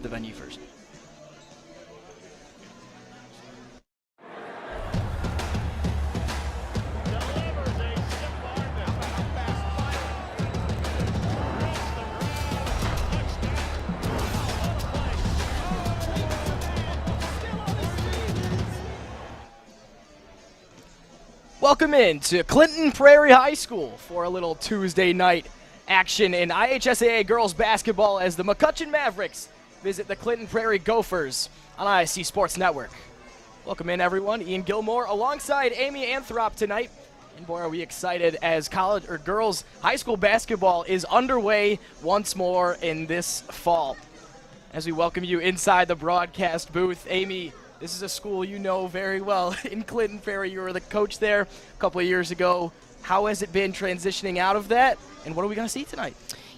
the venue first. Welcome in to Clinton Prairie High School for a little Tuesday night action in IHSAA girls basketball as the McCutcheon Mavericks visit the Clinton Prairie Gophers on ISC Sports Network. Welcome in, everyone. Ian Gilmore alongside Amy Anthrop tonight. And boy, are we excited as girls high school basketball is underway once more in this fall. As we welcome you inside the broadcast booth, Amy, this is a school you know very well in Clinton Prairie. You were the coach there a couple of years ago. How has it been transitioning out of that, and what are we going to see tonight?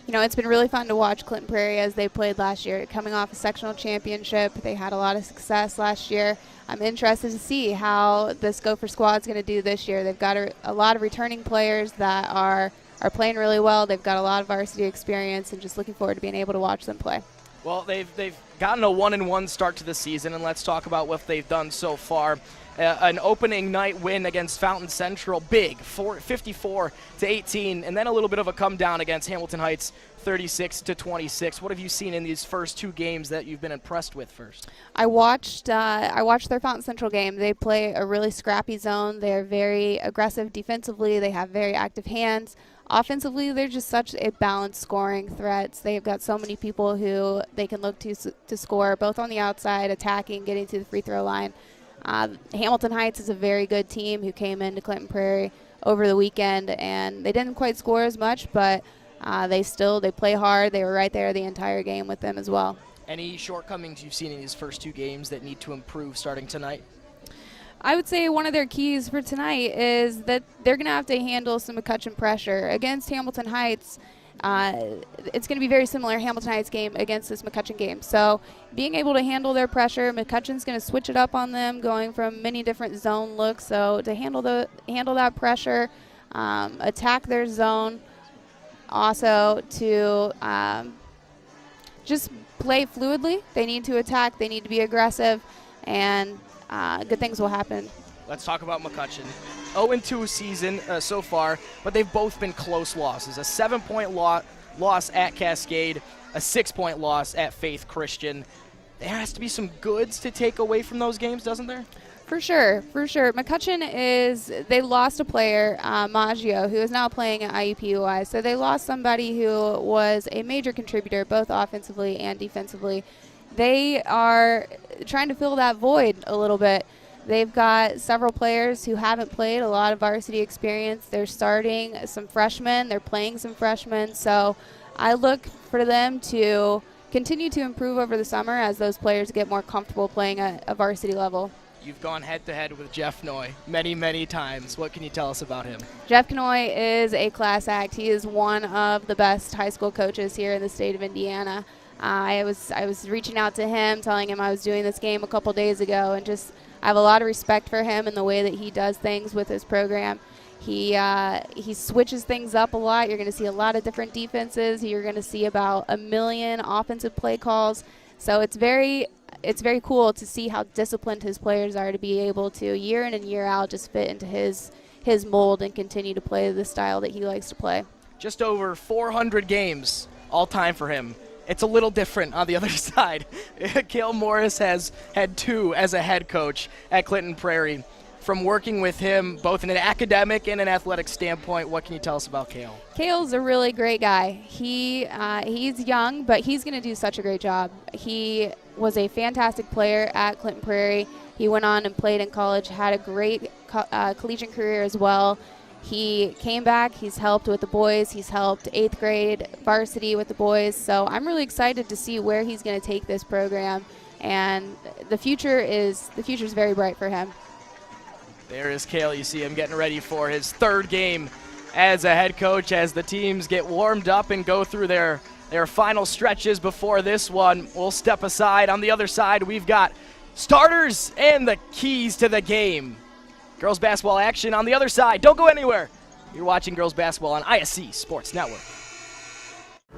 You know, it's been really fun to watch Clinton Prairie as they played last year. Coming off a sectional championship, they had a lot of success last year. I'm interested to see how this Gopher squad is going to do this year. They've got a lot of returning players that are playing really well. They've got a lot of varsity experience, and just looking forward to being able to watch them play. Well, they've gotten a 1-1 start to the season, and let's talk about what they've done so far. An opening night win against Fountain Central, big, 54-18, and then a little bit of a come down against Hamilton Heights, 36-26. What have you seen in these first two games that you've been impressed with first? I watched their Fountain Central game. They play a really scrappy zone. They're very aggressive defensively. They have very active hands. Offensively, they're just such a balanced scoring threats. They've got so many people who they can look to score, both on the outside, attacking, getting to the free throw line. Hamilton Heights is a very good team who came into Clinton Prairie over the weekend, and they didn't quite score as much, but they play hard. They were right there the entire game with them as well. Any shortcomings you've seen in these first two games that need to improve starting tonight? I would say one of their keys for tonight is that they're going to have to handle some McCutcheon pressure. Against Hamilton Heights, it's going to be very similar Hamilton Heights game against this McCutcheon game. So being able to handle their pressure, McCutcheon's going to switch it up on them, going from many different zone looks. So to handle that pressure, attack their zone, also to just play fluidly. They need to attack. They need to be aggressive, and good things will happen. Let's talk about McCutcheon. 0-2 season so far, but they've both been close losses. A 7-point loss at Cascade, a 6-point loss at Faith Christian. There has to be some goods to take away from those games, doesn't there? For sure. McCutcheon they lost a player, Maggio, who is now playing at IUPUI. So they lost somebody who was a major contributor, both offensively and defensively. They are trying to fill that void a little bit. They've got several players who haven't played a lot of varsity experience. They're starting some freshmen. They're playing some freshmen. So I look for them to continue to improve over the summer as those players get more comfortable playing at a varsity level. You've gone head-to-head with Jeff Noy many, many times. What can you tell us about him? Jeff Noy is a class act. He is one of the best high school coaches here in the state of Indiana. I was reaching out to him, telling him I was doing this game a couple days ago, and just I have a lot of respect for him and the way that he does things with his program. He switches things up a lot. You're going to see a lot of different defenses. You're going to see about 1 million offensive play calls. So it's very cool to see how disciplined his players are to be able to year in and year out just fit into his mold and continue to play the style that he likes to play. Just over 400 games all time for him. It's a little different on the other side. Cale Morris has had 2 as a head coach at Clinton Prairie. From working with him, both in an academic and an athletic standpoint, what can you tell us about Cale? Cale's a really great guy. He's young, but he's going to do such a great job. He was a fantastic player at Clinton Prairie. He went on and played in college, had a great collegiate career as well. He came back, he's helped with the boys, he's helped 8th grade varsity with the boys, so I'm really excited to see where he's going to take this program, and the future is very bright for him. There is Cale. You see him getting ready for his 3rd game as a head coach as the teams get warmed up and go through their final stretches before this one. We'll step aside. On the other side, we've got starters and the keys to the game. Girls basketball action on the other side. Don't go anywhere. You're watching girls basketball on ISC Sports Network.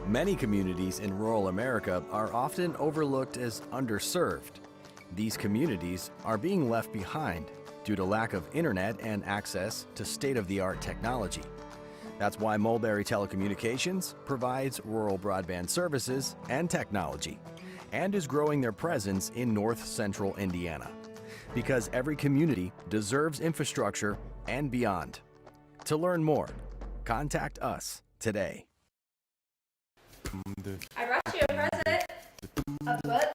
Many communities in rural America are often overlooked as underserved. These communities are being left behind due to lack of internet and access to state-of-the-art technology. That's why Mulberry Telecommunications provides rural broadband services and technology and is growing their presence in north central Indiana. Because every community deserves infrastructure and beyond. To learn more, contact us today. I brought you a present. A book.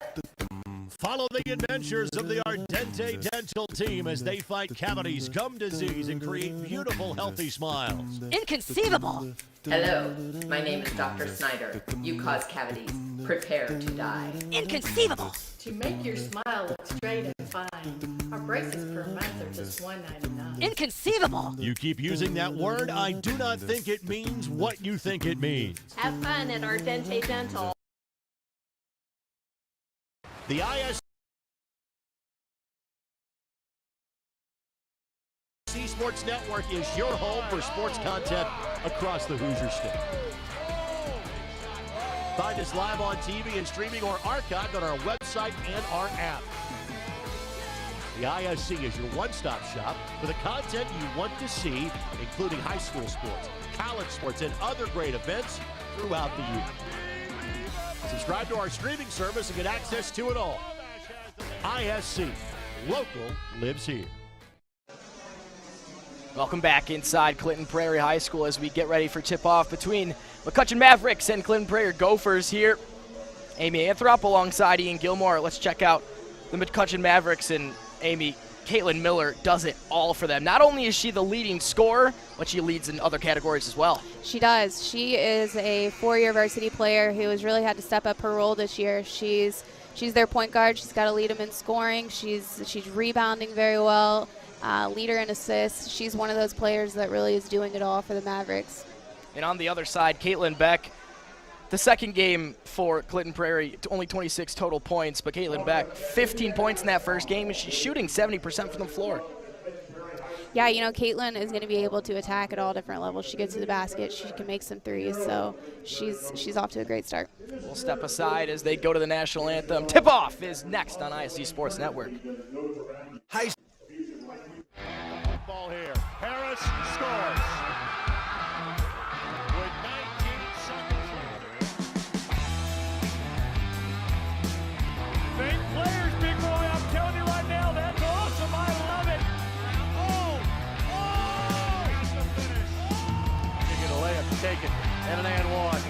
Follow the adventures of the Ardente Dental team as they fight cavities, gum disease, and create beautiful, healthy smiles. Inconceivable! Hello, my name is Dr. Snyder. You cause cavities. Prepare to die. Inconceivable! To make your smile look straight and fine, our braces per month are just $1.99. Inconceivable! You keep using that word, I do not think it means what you think it means. Have fun at Ardente Dental. The IHSAA Sports Network is your home for sports content across the Hoosier State. Find us live on TV and streaming or archived on our website and our app. The ISC is your one-stop shop for the content you want to see, including high school sports, college sports, and other great events throughout the year. Subscribe to our streaming service and get access to it all. ISC, local lives here. Welcome back inside Clinton Prairie High School as we get ready for tip-off between McCutcheon Mavericks and Clinton Prairie Gophers here. Amy Anthrop alongside Ian Gilmore. Let's check out the McCutcheon Mavericks, and Amy, Caitlin Miller does it all for them. Not only is she the leading scorer, but she leads in other categories as well. She does. She is a four-year varsity player who has really had to step up her role this year. She's their point guard. She's got to lead them in scoring. She's rebounding very well. Leader in assists. She's one of those players that really is doing it all for the Mavericks. And on the other side, Caitlin Beck, the second game for Clinton Prairie, only 26 total points, but Caitlin Beck, 15 points in that first game, and she's shooting 70% from the floor. Yeah, you know, Caitlin is going to be able to attack at all different levels. She gets to the basket. She can make some threes, so she's off to a great start. We'll step aside as they go to the national anthem. Tip-off is next on ISC Sports Network. Ball here. Harris scores. With 19 seconds left. Fake players, big boy. I'm telling you right now, that's awesome. I love it. That's the finish. You get a layup, take it, and an and one.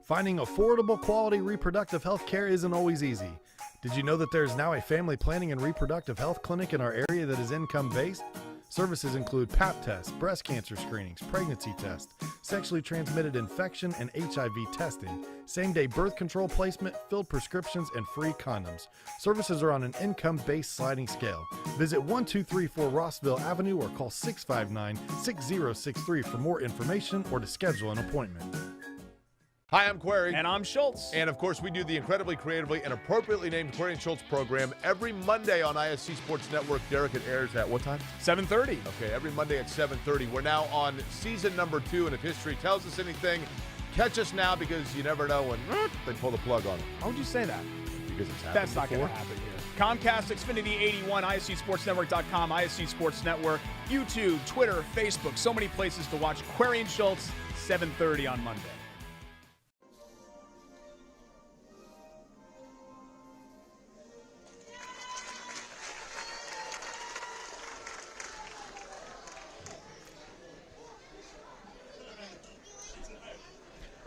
Finding affordable, quality reproductive health care isn't always easy. Did you know that there is now a family planning and reproductive health clinic in our area that is income-based? Services include Pap tests, breast cancer screenings, pregnancy tests, sexually transmitted infection and HIV testing, same-day birth control placement, filled prescriptions, and free condoms. Services are on an income-based sliding scale. Visit 1234 Rossville Avenue or call 659-6063 for more information or to schedule an appointment. Hi, I'm Query. And I'm Schultz. And of course, we do the incredibly creatively and appropriately named Query and Schultz program every Monday on ISC Sports Network. Derek, it airs at what time? 7:30. Okay, every Monday at 7:30. We're now on season number 2, and if history tells us anything, catch us now because you never know when they pull the plug on it. Why would you say that? Because it's happened That's not before. going to happen here. Comcast, Xfinity 81, ISCSportsNetwork.com, ISC Sports Network, YouTube, Twitter, Facebook, so many places to watch Query and Schultz, 7:30 on Monday.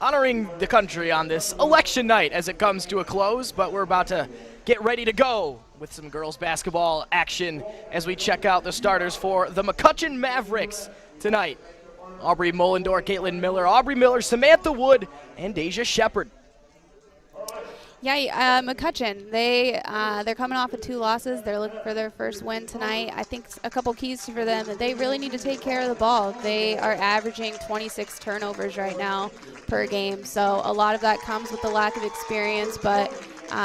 Honoring the country on this election night as it comes to a close, but we're about to get ready to go with some girls basketball action as we check out the starters for the McCutcheon Mavericks tonight. Aubrey Mullendor, Caitlin Miller, Aubrey Miller, Samantha Wood, and Deja Shepard. Yeah, McCutcheon, they're coming off of 2 losses. They're looking for their first win tonight. I think a couple keys for them that they really need to take care of the ball. They are averaging 26 turnovers right now per game, so a lot of that comes with the lack of experience, but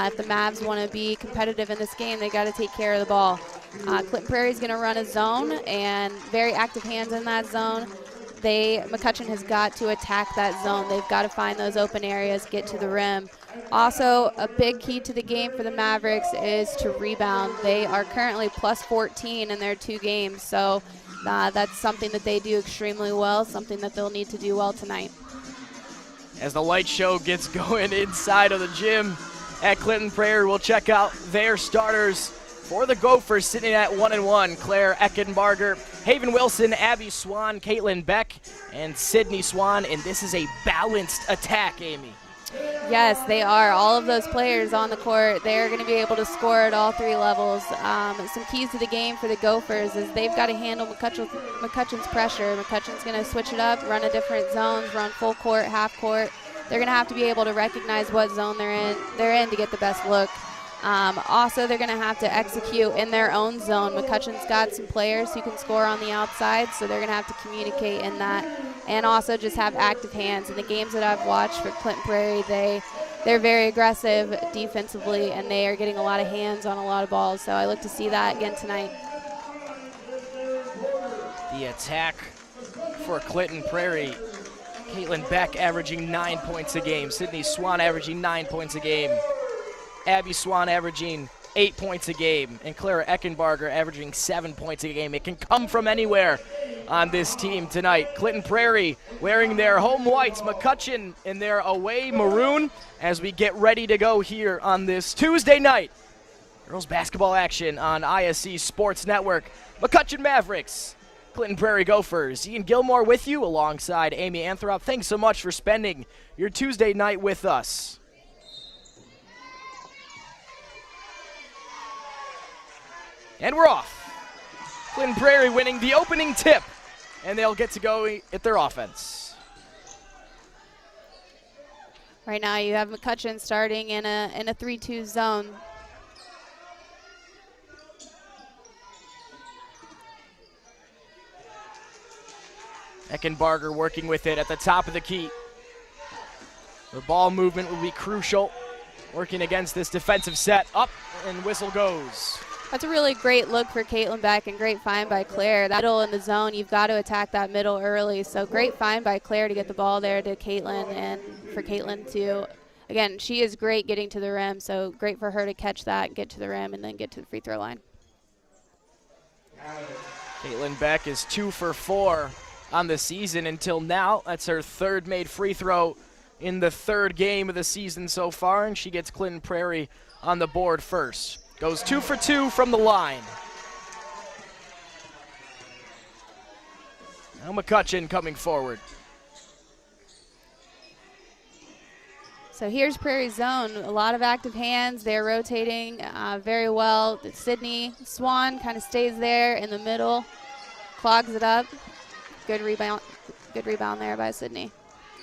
if the Mavs want to be competitive in this game, they got to take care of the ball. Clinton Prairie is going to run a zone, and very active hands in that zone. McCutcheon has got to attack that zone. They've got to find those open areas, get to the rim. Also, a big key to the game for the Mavericks is to rebound. They are currently plus 14 in their 2 games, so that's something that they do extremely well, something that they'll need to do well tonight. As the light show gets going inside of the gym at Clinton Prairie, we'll check out their starters for the Gophers, sitting at 1-1. Claire Eckenbarger, Haven Wilson, Abby Swan, Caitlin Beck, and Sydney Swan. And this is a balanced attack, Amy. Yes, they are. All of those players on the court, they're going to be able to score at all 3 levels. Some keys to the game for the Gophers is they've got to handle McCutcheon's pressure. McCutcheon's going to switch it up, run a different zones, run full court, half court. They're going to have to be able to recognize what zone they're in to get the best look. Also, they're going to have to execute in their own zone. McCutcheon's got some players who can score on the outside, so they're going to have to communicate in that, and also just have active hands. In the games that I've watched for Clinton Prairie, they're very aggressive defensively, and they are getting a lot of hands on a lot of balls, so I look to see that again tonight. The attack for Clinton Prairie, Caitlin Beck averaging 9 points a game, Sydney Swan averaging 9 points a game, Abby Swan averaging 8 points a game, and Clara Eckenbarger averaging 7 points a game. It can come from anywhere on this team tonight. Clinton Prairie wearing their home whites, McCutcheon in their away maroon, as we get ready to go here on this Tuesday night. Girls basketball action on ISC Sports Network. McCutcheon Mavericks, Clinton Prairie Gophers. Ian Gilmore with you alongside Amy Anthrop. Thanks so much for spending your Tuesday night with us. And we're off. Clinton Prairie winning the opening tip, and they'll get to go at their offense. Right now you have McCutcheon starting in a 3-2 zone. Eckenbarger working with it at the top of the key. The ball movement will be crucial, working against this defensive set. Up, and whistle goes. That's a really great look for Caitlin Beck, and great find by Claire. That middle in the zone, you've got to attack that middle early. So great find by Claire to get the ball there to Caitlin, and for Caitlin to, again, she is great getting to the rim, so great for her to catch that, get to the rim, and then get to the free throw line. Caitlin Beck is 2 for 4 on the season until now. That's her 3rd made free throw in the 3rd game of the season so far, and she gets Clinton Prairie on the board first. Goes 2 for 2 from the line. Now McCutcheon coming forward. So here's Prairie zone. A lot of active hands. They're rotating very well. Sydney Swan kind of stays there in the middle, clogs it up. Good rebound there by Sydney.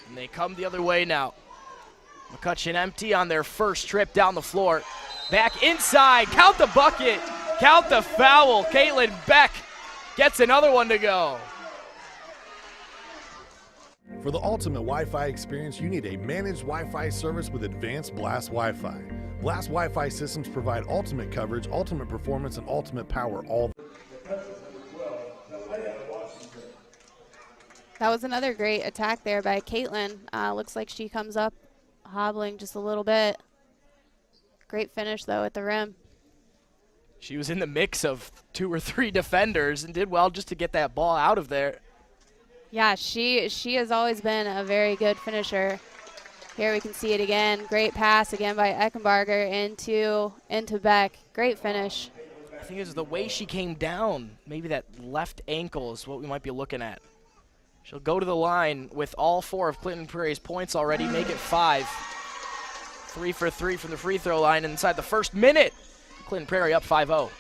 And they come the other way now. McCutcheon empty on their first trip down the floor. Back inside, count the bucket, count the foul. Caitlin Beck gets another one to go. For the ultimate Wi-Fi experience, you need a managed Wi-Fi service with advanced Blast Wi-Fi. Blast Wi-Fi systems provide ultimate coverage, ultimate performance, and ultimate power all. That was another great attack there by Caitlin. Looks like she comes up hobbling just a little bit. Great finish, though, at the rim. She was in the mix of 2 or 3 defenders and did well just to get that ball out of there. Yeah, she has always been a very good finisher. Here we can see it again. Great pass again by Eckenbarger into Beck. Great finish. I think it was the way she came down. Maybe that left ankle is what we might be looking at. She'll go to the line with all 4 of Clinton Prairie's points already, make it 5. 3 for 3 from the free throw line inside the first minute. Clinton Prairie up 5-0.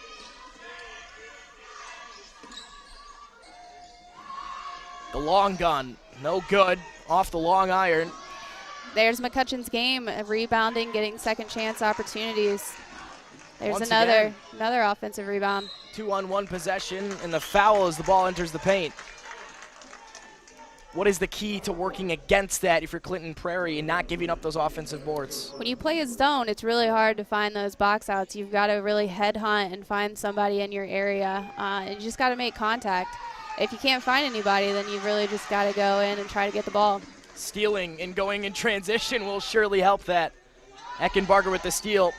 The long gun, no good. Off the long iron. There's McCutcheon's game of rebounding, getting second chance opportunities. There's Once another again, offensive rebound. 2-on-1 possession, and the foul as the ball enters the paint. what is the key to working against that if you're Clinton Prairie and not giving up those offensive boards? When you play a zone, it's really hard to find those box outs. You've got to really headhunt and find somebody in your area, and you just got to make contact. If you can't find anybody, then you've really just got to go in and try to get the ball. Stealing and going in transition will surely help that. Eckenbarger with the steal.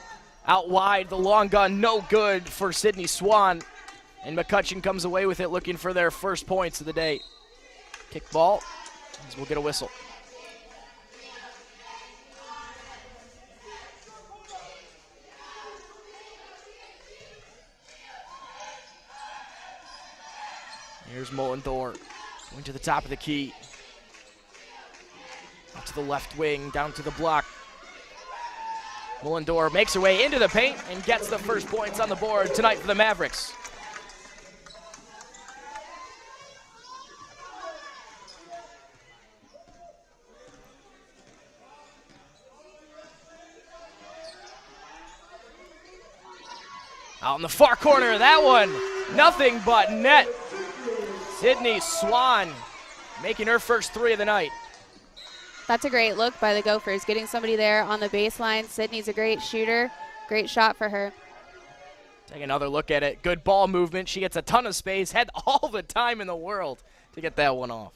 Out wide, the long gun, no good for Sydney Swan. And McCutcheon comes away with it, looking for their first points of the day. Kick ball, as we'll get a whistle. Here's Mullendorf going to the top of the key. Up to the left wing, down to the block. Mullendorf makes her way into the paint and gets the first points on the board tonight for the Mavericks. Out in the far corner, that one, nothing but net. Sydney Swan making her first three of the night. That's a great look by the Gophers, getting somebody there on the baseline. Sydney's a great shooter. Great shot for her. Take another look at it. Good ball movement. She gets a ton of space, had all the time in the world to get that one off.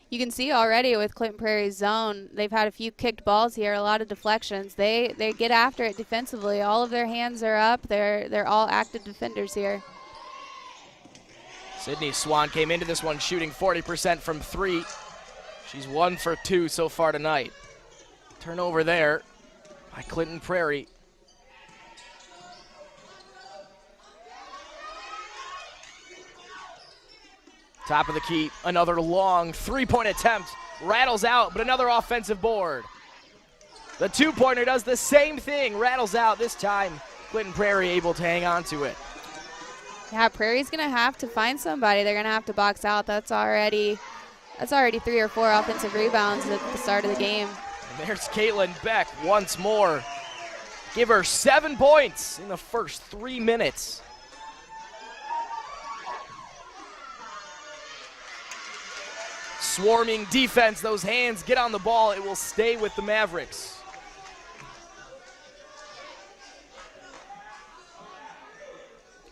You can see already with Clinton Prairie's zone, they've had a few kicked balls here, a lot of deflections. They get after it defensively. All of their hands are up. They're all active defenders here. Sydney Swan came into this one shooting 40% from three. She's 1 for 2 so far tonight. Turnover there by Clinton Prairie. Top of the key, another long three-point attempt. Rattles out, but another offensive board. The two-pointer does the same thing, rattles out this time. Clinton Prairie able to hang on to it. Yeah, Prairie's going to have to find somebody. They're going to have to box out. That's already 3 or 4 offensive rebounds at the start of the game. And there's Caitlin Beck once more. Give her 7 points in the first 3 minutes. Swarming defense, those hands get on the ball. It will stay with the Mavericks.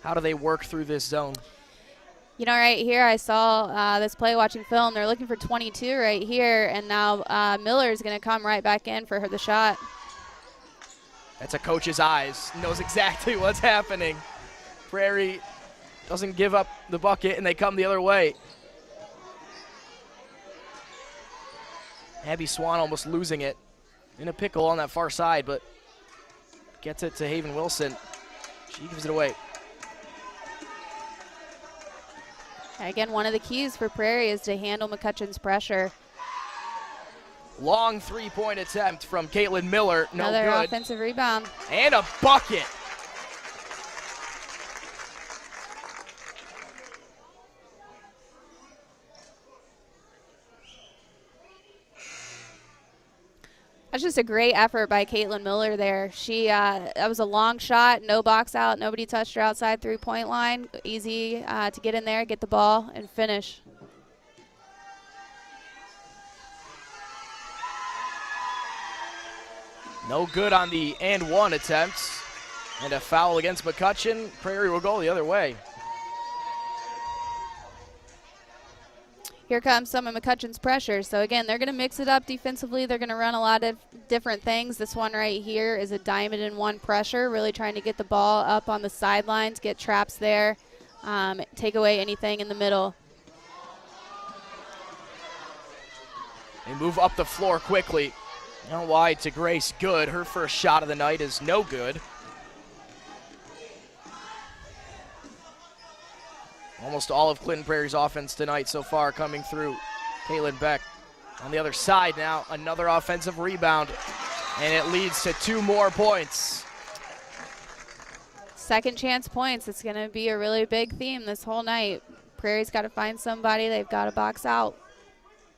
How do they work through this zone? You know, right here I saw this play watching film. They're looking for 22 right here, and now Miller's going to come right back in for the shot. That's a coach's eyes. Knows exactly what's happening. Prairie doesn't give up the bucket, and they come the other way. Abby Swan almost losing it. In a pickle on that far side, but gets it to Haven Wilson. She gives it away. Again, one of the keys for Prairie is to handle McCutcheon's pressure. Long three-point attempt from Caitlin Miller. No good. Another offensive rebound. And a bucket. That's just a great effort by Caitlin Miller there. That was a long shot, no box out, nobody touched her outside three-point line. Easy to get in there, get the ball, and finish. No good on the and one attempts. And a foul against McCutcheon. Prairie will go the other way. Here comes some of McCutcheon's pressure. So again, they're going to mix it up defensively. They're going to run a lot of different things. This one right here is a diamond in one pressure, really trying to get the ball up on the sidelines, get traps there, take away anything in the middle. They move up the floor quickly. Now wide to Grace Good. Her first shot of the night is no good. Almost all of Clinton Prairie's offense tonight so far coming through Caitlin Beck. On the other side now, another offensive rebound, and it leads to 2 more points. Second chance points. It's going to be a really big theme this whole night. Prairie's got to find somebody. They've got to box out.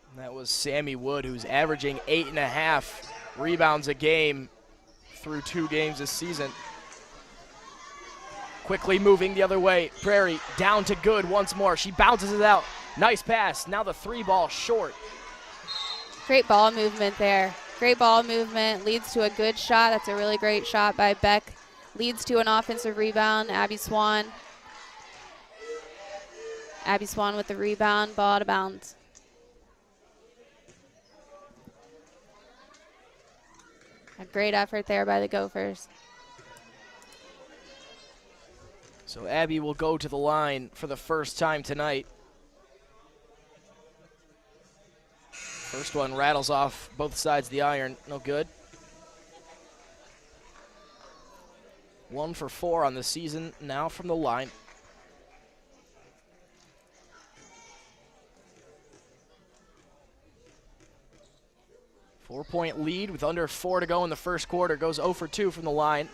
And that was Sammy Wood, who's averaging 8.5 rebounds a game through 2 games this season. Quickly moving the other way. Prairie down to Good once more. She bounces it out. Nice pass. Now the 3 ball short. Great ball movement there. Great ball movement leads to a good shot. That's a really great shot by Beck. Leads to an offensive rebound. Abby Swan. Abby Swan with the rebound. Ball out of bounds. A great effort there by the Gophers. So Abby will go to the line for the first time tonight. First one rattles off both sides of the iron. No good. 1 for 4 on the season now from the line. Four-point lead with under 4 to go in the first quarter. Goes 0 for 2 from the line.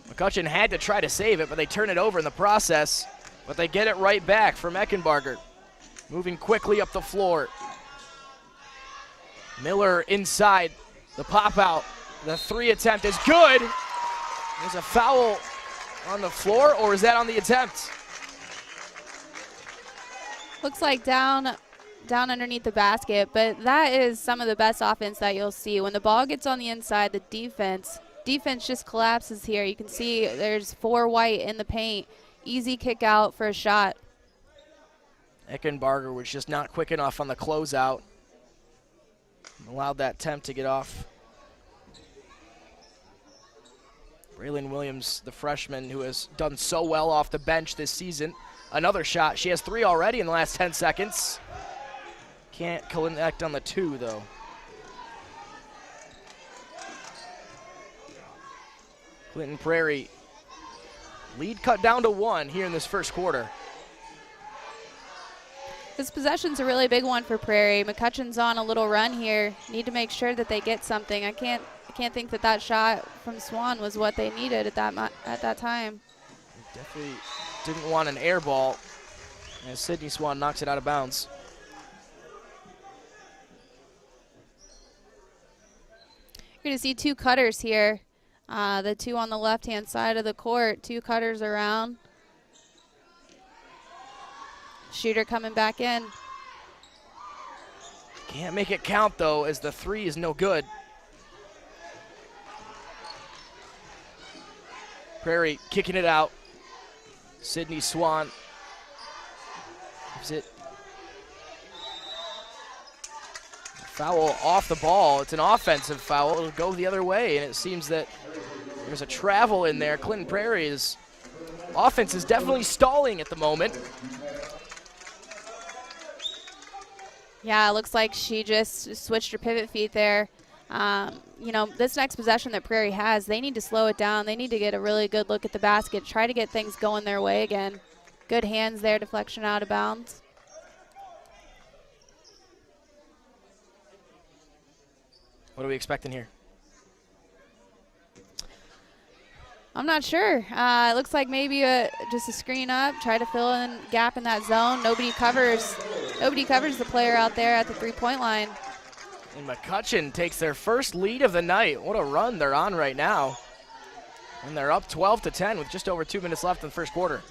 McCutcheon had to try to save it, but they turn it over in the process. But they get it right back from Eckenbarger. Moving quickly up the floor. Miller inside. The pop out. The 3 attempt is good. There's a foul on the floor, or is that on the attempt? Looks like down underneath the basket, but that is some of the best offense that you'll see. When the ball gets on the inside, the defense just collapses here. You can see there's 4 white in the paint. Easy kick out for a shot. Eckenbarger was just not quick enough on the closeout. Allowed that attempt to get off. Braylon Williams, the freshman who has done so well off the bench this season. Another shot. She has 3 already in the last 10 seconds. Can't connect on the 2, though. Clinton Prairie lead cut down to 1 here in this first quarter. This possession's a really big one for Prairie. McCutcheon's on a little run here. Need to make sure that they get something. I can't think that shot from Swan was what they needed at that time. Definitely didn't want an air ball as Sydney Swan knocks it out of bounds. You're going to see 2 cutters here. The 2 on the left-hand side of the court. 2 cutters around. Shooter coming back in. Can't make it count, though, as the 3 is no good. Prairie kicking it out. Sydney Swan. Is it foul off the ball? It's an offensive foul. It'll go the other way, and it seems that there's a travel in there. Clinton Prairie's offense is definitely stalling at the moment. Yeah, it looks like she just switched her pivot feet there. You know, this next possession that Prairie has, they need to slow it down. They need to get a really good look at the basket, try to get things going their way again. Good hands there, deflection out of bounds. What are we expecting here? I'm not sure. It looks like maybe just a screen up, try to fill in gap in that zone. Nobody covers the player out there at the 3-point line. And McCutcheon takes their first lead of the night. What a run they're on right now. And they're up 12-10 with just over 2 minutes left in the first quarter.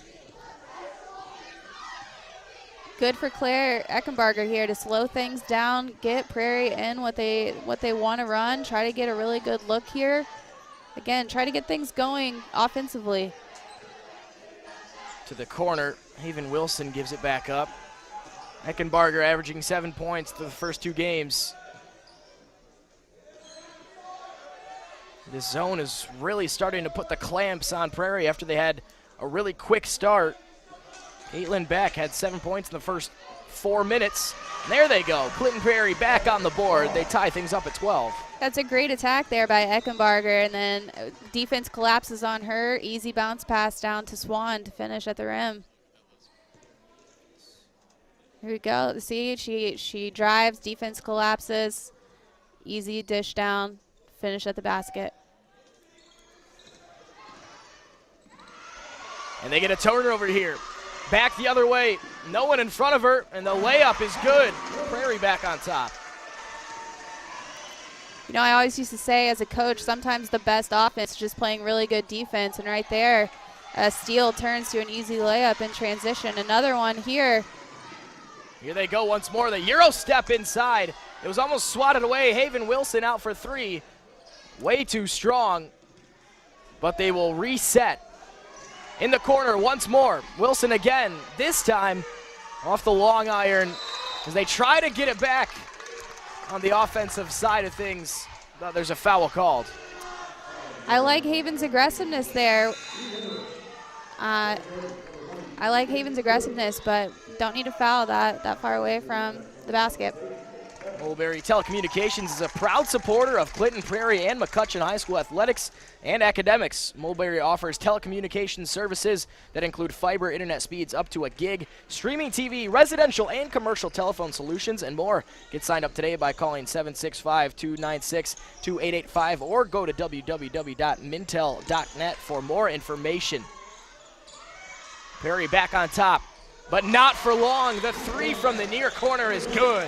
Good for Claire Eckenbarger here to slow things down, get Prairie in what they want to run, try to get a really good look here. Again, try to get things going offensively. To the corner, Haven Wilson gives it back up. Eckenbarger averaging 7 points through the first 2 games. This zone is really starting to put the clamps on Prairie after they had a really quick start. Caitlin Beck had 7 points in the first 4 minutes. And there they go. Clinton Prairie back on the board. They tie things up at 12. That's a great attack there by Eckenbarger, and then defense collapses on her. Easy bounce pass down to Swan to finish at the rim. Here we go. See, she drives, defense collapses. Easy dish down, finish at the basket. And they get a turnover here. Back the other way. No one in front of her, and the layup is good. Prairie back on top. You know, I always used to say as a coach, sometimes the best offense is just playing really good defense. And right there, A steal turns to an easy layup in transition. Another one here. Here they go once more. The Euro step inside. It was almost swatted away. Haven Wilson out for three. Way too strong. But they will reset. In the corner once more. Wilson again. This time off the long iron as they try to get it back on the offensive side of things. But there's a foul called. I like Haven's aggressiveness there. I like Haven's aggressiveness, but don't need to foul that far away from the basket. Mulberry Telecommunications is a proud supporter of Clinton Prairie and McCutcheon High School athletics and academics. Mulberry offers telecommunications services that include fiber internet speeds up to a gig, streaming TV, residential and commercial telephone solutions, and more. Get signed up today by calling 765-296-2885 or go to www.mintel.net for more information. Prairie back on top, but not for long. The three from the near corner is good.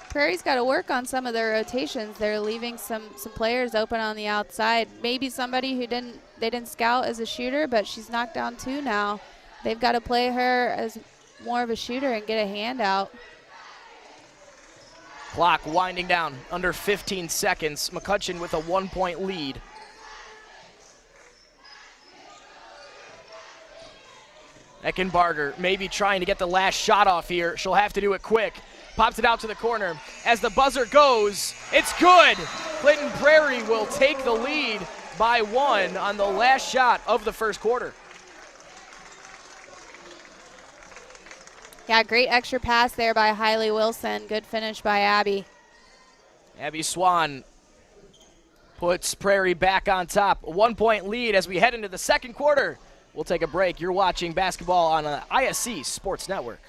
Prairie's got to work on some of their rotations. They're leaving some players open on the outside. Maybe somebody who they didn't scout as a shooter, but she's knocked down two now. They've got to play her as more of a shooter and get a hand out. Clock winding down, under 15 seconds. McCutcheon with a 1-point lead. Eckenbarger maybe trying to get the last shot off here. She'll have to do it quick. Pops it out to the corner. As the buzzer goes, it's good. Clinton Prairie will take the lead by one on the last shot of the first quarter. Yeah, great extra pass there by Hailey Wilson. Good finish by Abby. Abby Swan puts Prairie back on top. A 1-point lead as we head into the second quarter. We'll take a break. You're watching basketball on IHSAA Sports Network.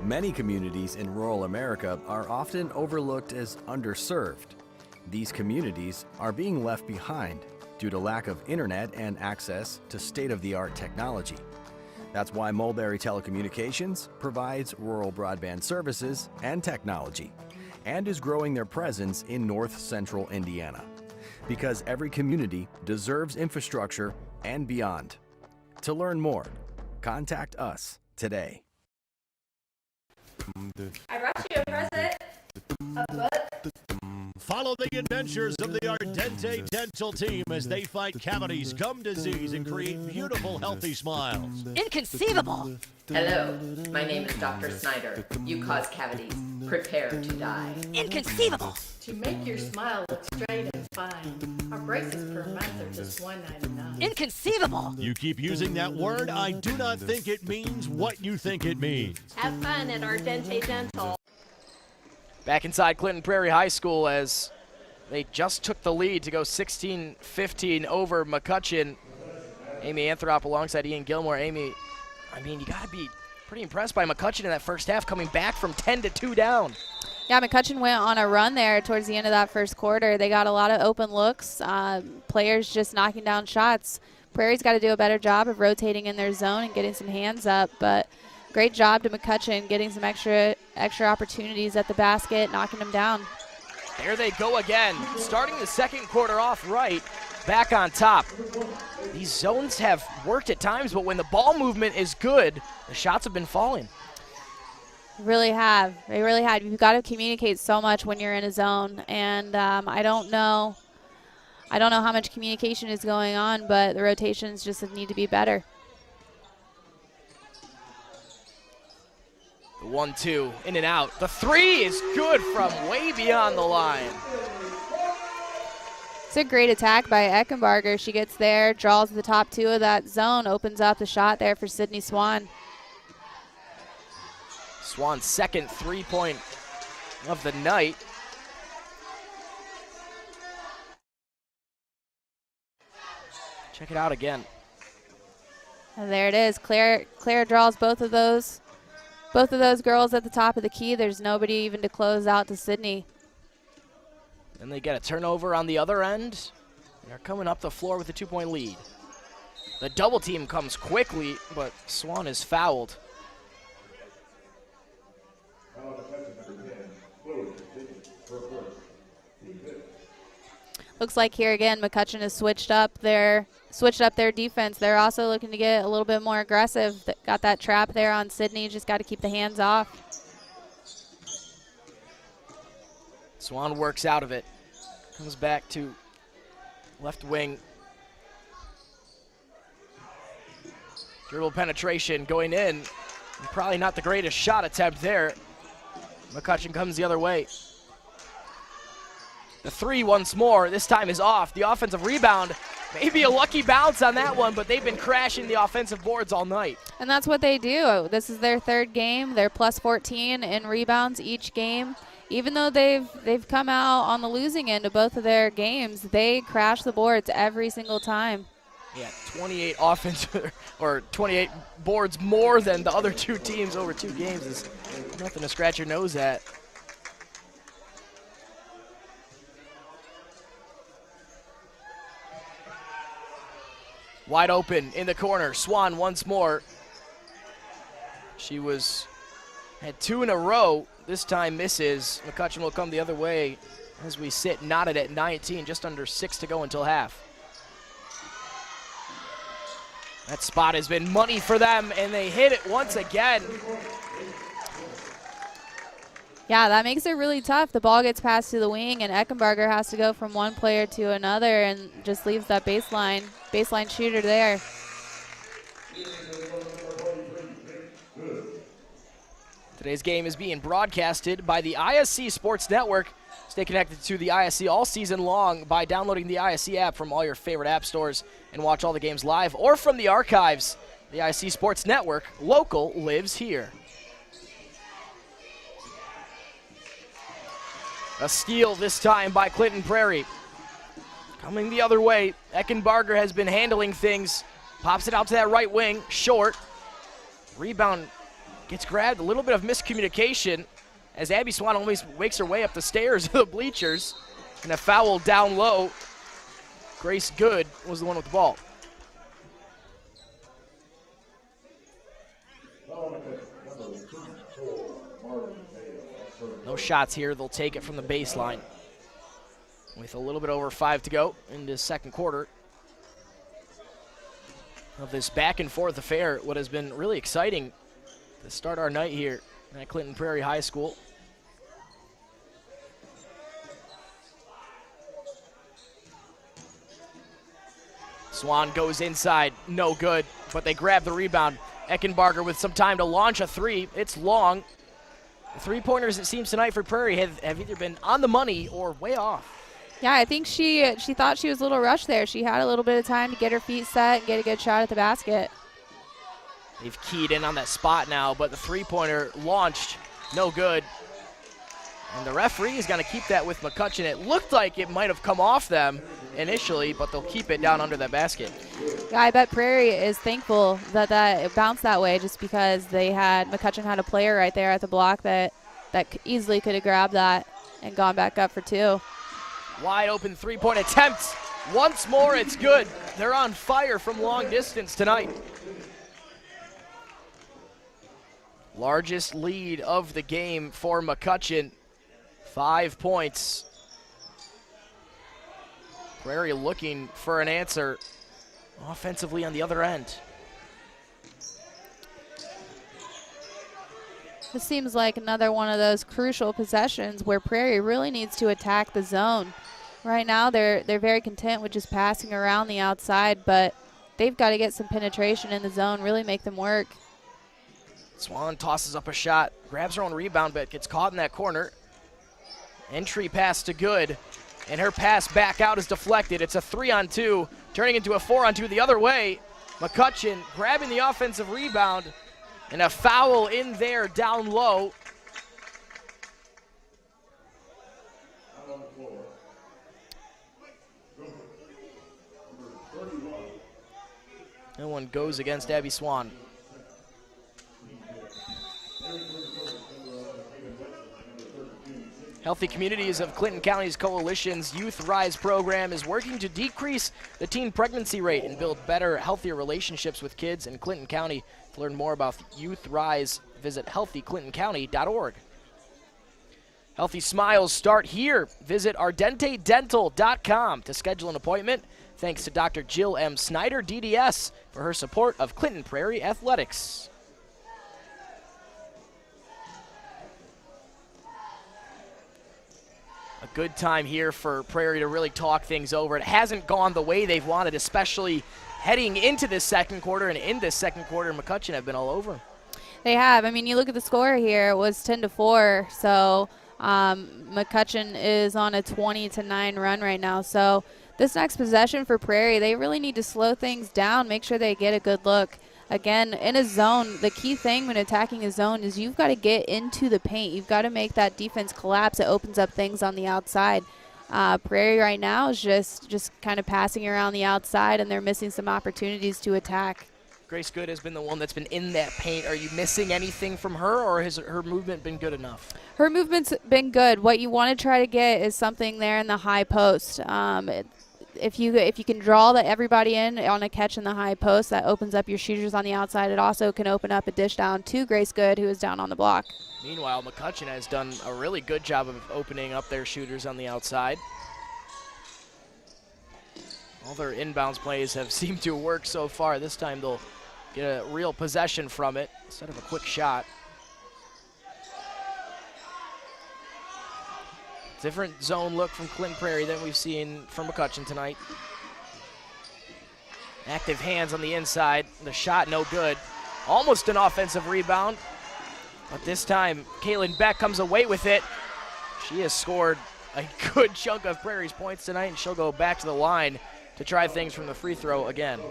Many communities in rural America are often overlooked as underserved. These communities are being left behind due to lack of internet and access to state-of-the-art technology. That's why Mulberry Telecommunications provides rural broadband services and technology and is growing their presence in north central Indiana. Because every community deserves infrastructure and beyond. To learn more, contact us today. I brought you a present. A book. Follow the adventures of the Ardente Dental team as they fight cavities, gum disease, and create beautiful, healthy smiles. Inconceivable. Hello, my name is Dr. Snyder. You cause cavities. Prepare to die. Inconceivable. To make your smile look straight and fine, our braces per month are just $1.99. Inconceivable. You keep using that word, I do not think it means what you think it means. Have fun at Ardente Dental. Back inside Clinton Prairie High School as they just took the lead to go 16-15 over McCutcheon. Amy Anthrop alongside Ian Gilmore. Amy, I mean, you got to be pretty impressed by McCutcheon in that first half, coming back from 10-2 down. Yeah, McCutcheon went on a run there towards the end of that first quarter. They got a lot of open looks, players just knocking down shots. Prairie's got to do a better job of rotating in their zone and getting some hands up, but great job to McCutcheon getting some extra opportunities at the basket, knocking them down. There they go again, starting the second quarter off right, back on top. These zones have worked at times, but when the ball movement is good, the shots have been falling. Really have. They really have. You've got to communicate so much when you're in a zone, and I don't know how much communication is going on, but the rotations just need to be better. The 1-2, in and out. The three is good from way beyond the line. It's a great attack by Eckenbarger. She gets there, draws the top two of that zone, opens up the shot there for Sydney Swan. Swan's second three-point of the night. Check it out again. And there it is. Claire draws both of those girls at the top of the key. There's nobody even to close out to Sydney. Then they get a turnover on the other end. They're coming up the floor with a 2-point lead. The double team comes quickly, but Swan is fouled. looks like here again, McCutcheon has switched up their defense. They're also looking to get a little bit more aggressive. Got that trap there on Sydney. Just got to keep the hands off. Swan works out of it. Comes back to left wing. Dribble penetration going in. Probably not the greatest shot attempt there. McCutcheon comes the other way. The three once more. This time is off. The offensive rebound. Maybe a lucky bounce on that one, but they've been crashing the offensive boards all night. And that's what they do. This is their third game. They're plus 14 in rebounds each game. Even though they've come out on the losing end of both of their games, they crash the boards every single time. Yeah, 28 offensive or 28 boards more than the other two teams over 2 games is nothing to scratch your nose at. Wide open in the corner. Swan once more. She had 2 in a row. This time misses. McCutcheon will come the other way as we sit knotted at 19, just under 6 to go until half. That spot has been money for them, and they hit it once again. Yeah, that makes it really tough. The ball gets passed to the wing, and Eckenbarger has to go from one player to another and just leaves that baseline shooter there. Today's game is being broadcasted by the IHSAA Sports Network. Stay connected to the IHSAA all season long by downloading the IHSAA app from all your favorite app stores and watch all the games live or from the archives. The IHSAA Sports Network, local lives here. A steal this time by Clinton Prairie. Coming the other way, Eckenbarger has been handling things. Pops it out to that right wing, short. Rebound gets grabbed, a little bit of miscommunication as Abby Swan almost wakes her way up the stairs of the bleachers. And a foul down low. Grace Good was the one with the ball. No shots here. They'll take it from the baseline. With a little bit over 5 to go in the second quarter of this back and forth affair. What has been really exciting to start our night here at Clinton Prairie High School. Swan goes inside, no good, but they grab the rebound. Eckenbarger with some time to launch a 3. It's long. The 3-pointers, it seems, tonight for Prairie have either been on the money or way off. Yeah, I think she thought she was a little rushed there. She had a little bit of time to get her feet set and get a good shot at the basket. They've keyed in on that spot now, but the 3-pointer launched, no good. And the referee is going to keep that with McCutcheon. It looked like it might have come off them initially, but they'll keep it down under that basket. Yeah, I bet Prairie is thankful that it bounced that way just because McCutcheon had a player right there at the block that easily could have grabbed that and gone back up for 2. Wide open 3-point attempt. Once more, it's good. They're on fire from long distance tonight. Largest lead of the game for McCutcheon. 5 points. Prairie looking for an answer offensively on the other end. This seems like another one of those crucial possessions where Prairie really needs to attack the zone. Right now they're very content with just passing around the outside, but they've got to get some penetration in the zone, really make them work. Swan tosses up a shot, grabs her own rebound, but gets caught in that corner. Entry pass to Good, and her pass back out is deflected. It's a 3-on-2, turning into a 4-on-2 the other way. McCutcheon grabbing the offensive rebound, and a foul in there down low. That one goes against Abby Swan. Healthy Communities of Clinton County's Coalition's Youth Rise program is working to decrease the teen pregnancy rate and build better, healthier relationships with kids in Clinton County. To learn more about Youth Rise, visit healthyclintoncounty.org. Healthy smiles start here. Visit ardentedental.com to schedule an appointment. Thanks to Dr. Jill M. Snyder, DDS, for her support of Clinton Prairie Athletics. A good time here for Prairie to really talk things over. It hasn't gone the way they've wanted, especially heading into this second quarter. And in this second quarter, McCutcheon have been all over. They have. I mean, you look at the score here. It was 10-4. So McCutcheon is on a 20-9 run right now. So this next possession for Prairie, they really need to slow things down, make sure they get a good look. Again, in a zone, the key thing when attacking a zone is you've got to get into the paint. You've got to make that defense collapse. It opens up things on the outside. Prairie right now is just kind of passing around the outside, and they're missing some opportunities to attack. Grace Good has been the one that's been in that paint. Are you missing anything from her, or has her movement been good enough? Her movement's been good. What you want to try to get is something there in the high post. If you can draw everybody in on a catch in the high post, that opens up your shooters on the outside. It also can open up a dish down to Grace Good, who is down on the block. Meanwhile, McCutcheon has done a really good job of opening up their shooters on the outside. All their inbounds plays have seemed to work so far. This time they'll get a real possession from it instead of a quick shot. Different zone look from Clinton Prairie than we've seen from McCutcheon tonight. Active hands on the inside. The shot no good. Almost an offensive rebound. But this time, Caitlin Beck comes away with it. She has scored a good chunk of Prairie's points tonight, and she'll go back to the line to try things from the free throw again.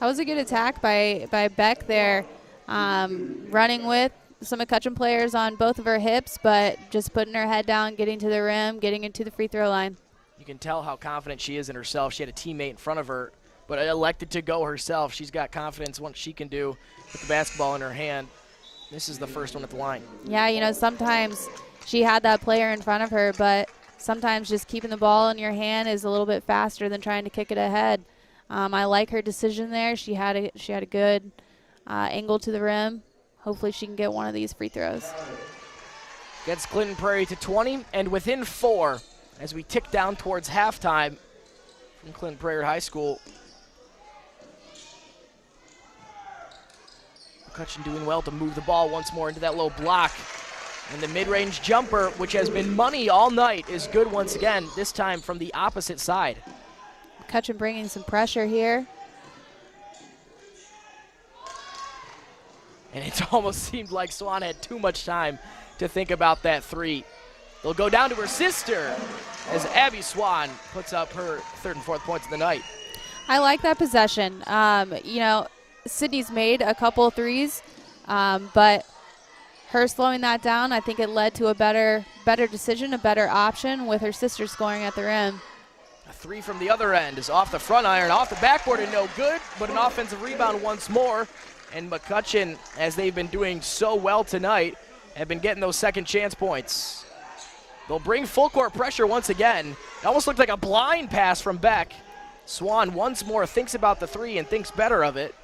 That was a good attack by Beck there, running with some McCutcheon players on both of her hips, but just putting her head down, getting to the rim, getting into the free throw line. You can tell how confident she is in herself. She had a teammate in front of her, but elected to go herself. She's got confidence what she can do with the basketball in her hand. This is the first one at the line. Yeah, you know, sometimes she had that player in front of her, but sometimes just keeping the ball in your hand is a little bit faster than trying to kick it ahead. I like her decision there. She had a good angle to the rim. Hopefully she can get one of these free throws. Gets Clinton Prairie to 20 and within 4 as we tick down towards halftime from Clinton Prairie High School. McCutcheon doing well to move the ball once more into that low block. And the mid-range jumper, which has been money all night, is good once again, this time from the opposite side. McCutcheon bringing some pressure here. And it almost seemed like Swan had too much time to think about that three. They'll go down to her sister as Abby Swan puts up her third and fourth points of the night. I like that possession. You know, Sydney's made a couple of threes, but her slowing that down, I think it led to a better decision, a better option with her sister scoring at the rim. A three from the other end is off the front iron, off the backboard and no good, but an offensive rebound once more. And McCutcheon, as they've been doing so well tonight, have been getting those second chance points. They'll bring full court pressure once again. It almost looked like a blind pass from Beck. Swan once more thinks about the three and thinks better of it.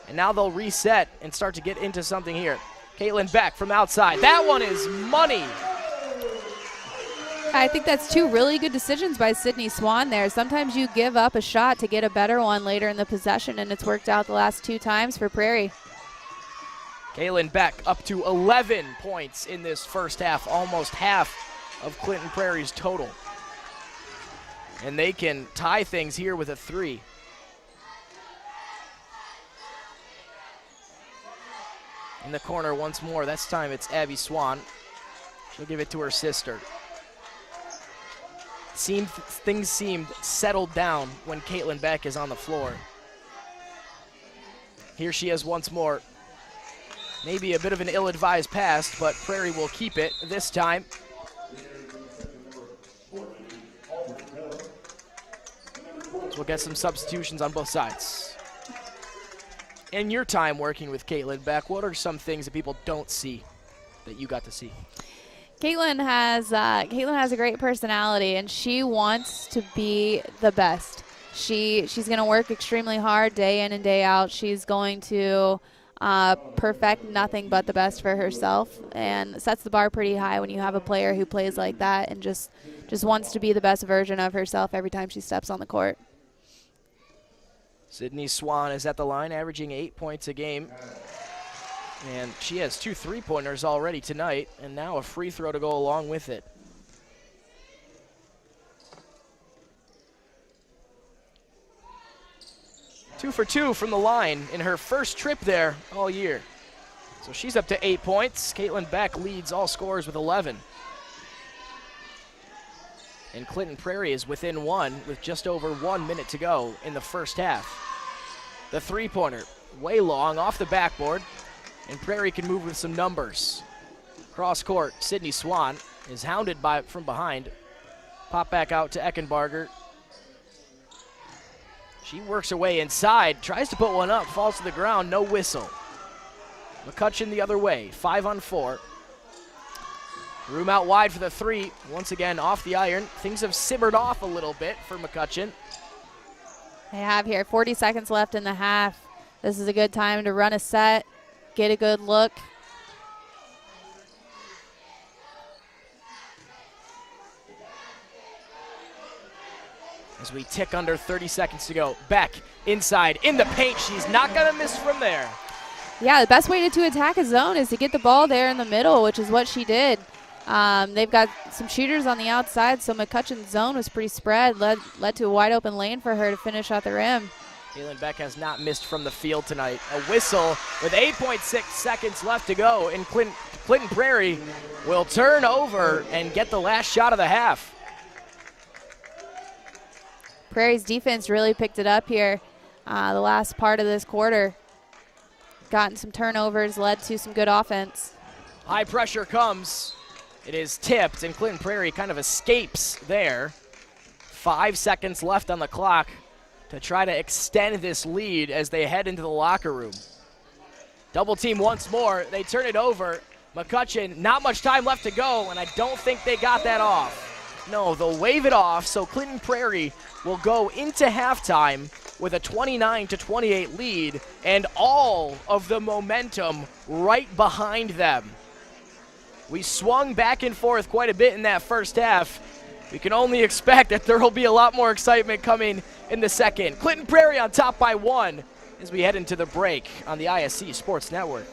And now they'll reset and start to get into something here. Caitlin Beck from outside. That one is money. I think that's two really good decisions by Sydney Swan there. Sometimes you give up a shot to get a better one later in the possession, and it's worked out the last 2 times for Prairie. Caitlin Beck up to 11 points in this first half, almost half of Clinton Prairie's total. And they can tie things here with a three. In the corner once more. This time it's Abby Swan. She'll give it to her sister. Things seemed settled down when Caitlin Beck is on the floor. Here she is once more. Maybe a bit of an ill-advised pass, but Prairie will keep it this time. So we'll get some substitutions on both sides. In your time working with Caitlin Beck, what are some things that people don't see that you got to see? Caitlin has a great personality, and she wants to be the best. She's going to work extremely hard day in and day out. She's going to perfect nothing but the best for herself, and sets the bar pretty high when you have a player who plays like that and just wants to be the best version of herself every time she steps on the court. Sydney Swan is at the line, averaging 8 points a game. And she has 2 3-pointers already tonight, and now a free throw to go along with it. Two for 2 from the line in her first trip there all year. So she's up to 8 points. Caitlin Beck leads all scorers with 11. And Clinton Prairie is within 1 with just over 1 minute to go in the first half. The three-pointer, way long, off the backboard, and Prairie can move with some numbers. Cross court, Sydney Swan is hounded from behind. Pop back out to Eckenbarger. She works her way inside, tries to put one up, falls to the ground, no whistle. McCutcheon the other way, 5 on 4. Room out wide for the three, once again off the iron. Things have simmered off a little bit for McCutcheon. They have here 40 seconds left in the half. This is a good time to run a set, get a good look. As we tick under 30 seconds to go, Beck inside in the paint. She's not going to miss from there. Yeah, the best way to attack a zone is to get the ball there in the middle, which is what she did. They've got some shooters on the outside, so McCutcheon's zone was pretty spread, led to a wide open lane for her to finish at the rim. Caitlin Beck has not missed from the field tonight. A whistle with 8.6 seconds left to go, and Clinton Prairie will turn over and get the last shot of the half. Prairie's defense really picked it up here the last part of this quarter. Gotten some turnovers, led to some good offense. High pressure comes. It is tipped, and Clinton Prairie kind of escapes there. 5 seconds left on the clock to try to extend this lead as they head into the locker room. Double team once more. They turn it over. McCutcheon, not much time left to go, and I don't think they got that off. No, they'll wave it off, so Clinton Prairie will go into halftime with a 29-28 lead and all of the momentum right behind them. We swung back and forth quite a bit in that first half. We can only expect that there will be a lot more excitement coming in the second. Clinton Prairie on top by 1 as we head into the break on the ISC Sports Network.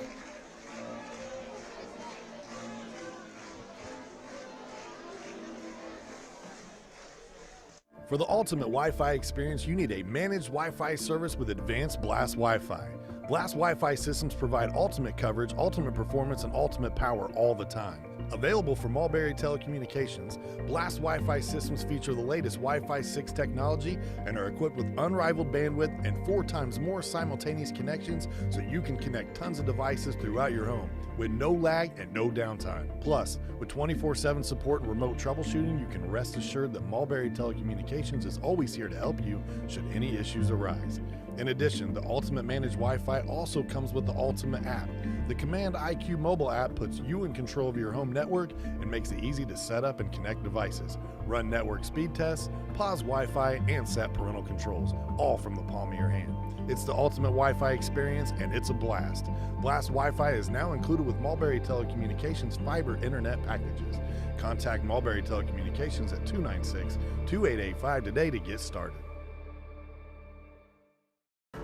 For the ultimate Wi-Fi experience, you need a managed Wi-Fi service with advanced Blast Wi-Fi. Blast Wi-Fi systems provide ultimate coverage, ultimate performance, and ultimate power all the time. Available from Mulberry Telecommunications, Blast Wi-Fi systems feature the latest Wi-Fi 6 technology and are equipped with unrivaled bandwidth and 4 times more simultaneous connections so you can connect tons of devices throughout your home with no lag and no downtime. Plus, with 24/7 support and remote troubleshooting, you can rest assured that Mulberry Telecommunications is always here to help you should any issues arise. In addition, the Ultimate Managed Wi-Fi also comes with the Ultimate app. The Command IQ mobile app puts you in control of your home network and makes it easy to set up and connect devices, run network speed tests, pause Wi-Fi, and set parental controls, all from the palm of your hand. It's the ultimate Wi-Fi experience, and it's a blast. Blast Wi-Fi is now included with Mulberry Telecommunications fiber internet packages. Contact Mulberry Telecommunications at 296-2885 today to get started.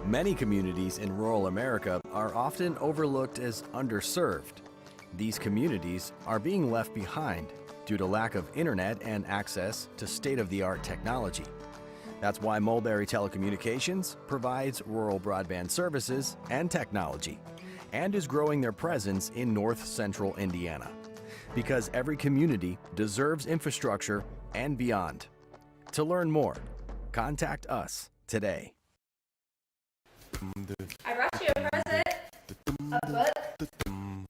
Many communities in rural America are often overlooked as underserved. These communities are being left behind due to lack of internet and access to state-of-the-art technology. That's why Mulberry Telecommunications provides rural broadband services and technology and is growing their presence in north central Indiana. Because every community deserves infrastructure and beyond. To learn more, contact us today. I brought you a present, a book.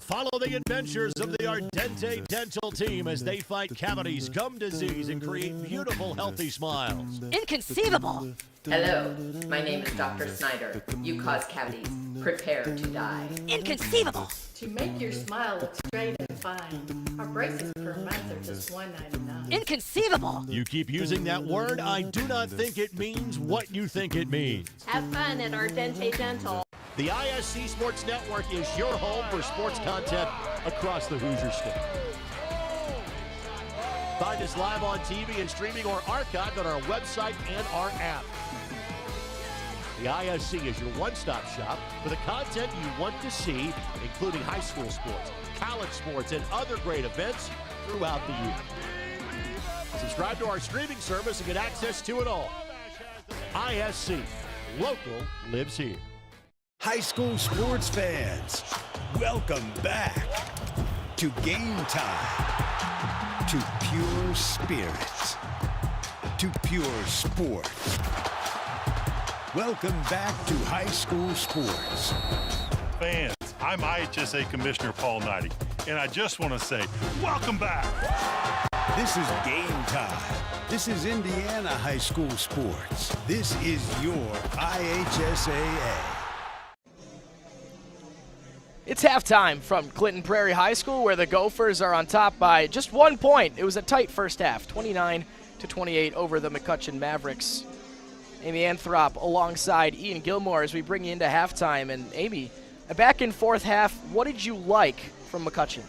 Follow the adventures of the Ardente Dental team as they fight cavities, gum disease, and create beautiful, healthy smiles. Inconceivable! Hello, my name is Dr. Snyder. You cause cavities. Prepare to die. Inconceivable! To make your smile look straight and fine, our braces per month are just $1.99. Inconceivable! You keep using that word, I do not think it means what you think it means. Have fun at Ardente Dental. The ISC Sports Network is your home for sports content across the Hoosier State. Find us live on TV and streaming or archived on our website and our app. The ISC is your one-stop shop for the content you want to see, including high school sports, college sports, and other great events throughout the year. Subscribe to our streaming service and get access to it all. ISC, local lives here. High school sports fans, welcome back to Game Time, to pure spirits, to pure sports. Welcome back to high school sports. Fans, I'm IHSAA Commissioner Paul Knighty, and I just want to say, welcome back. This is Game Time. This is Indiana high school sports. This is your IHSAA. It's halftime from Clinton Prairie High School, where the Gophers are on top by just 1 point. It was a tight first half, 29-28 over the McCutcheon Mavericks. Amy Anthrop alongside Ian Gilmore as we bring you into halftime. And Amy, back in fourth half, what did you like from McCutcheon?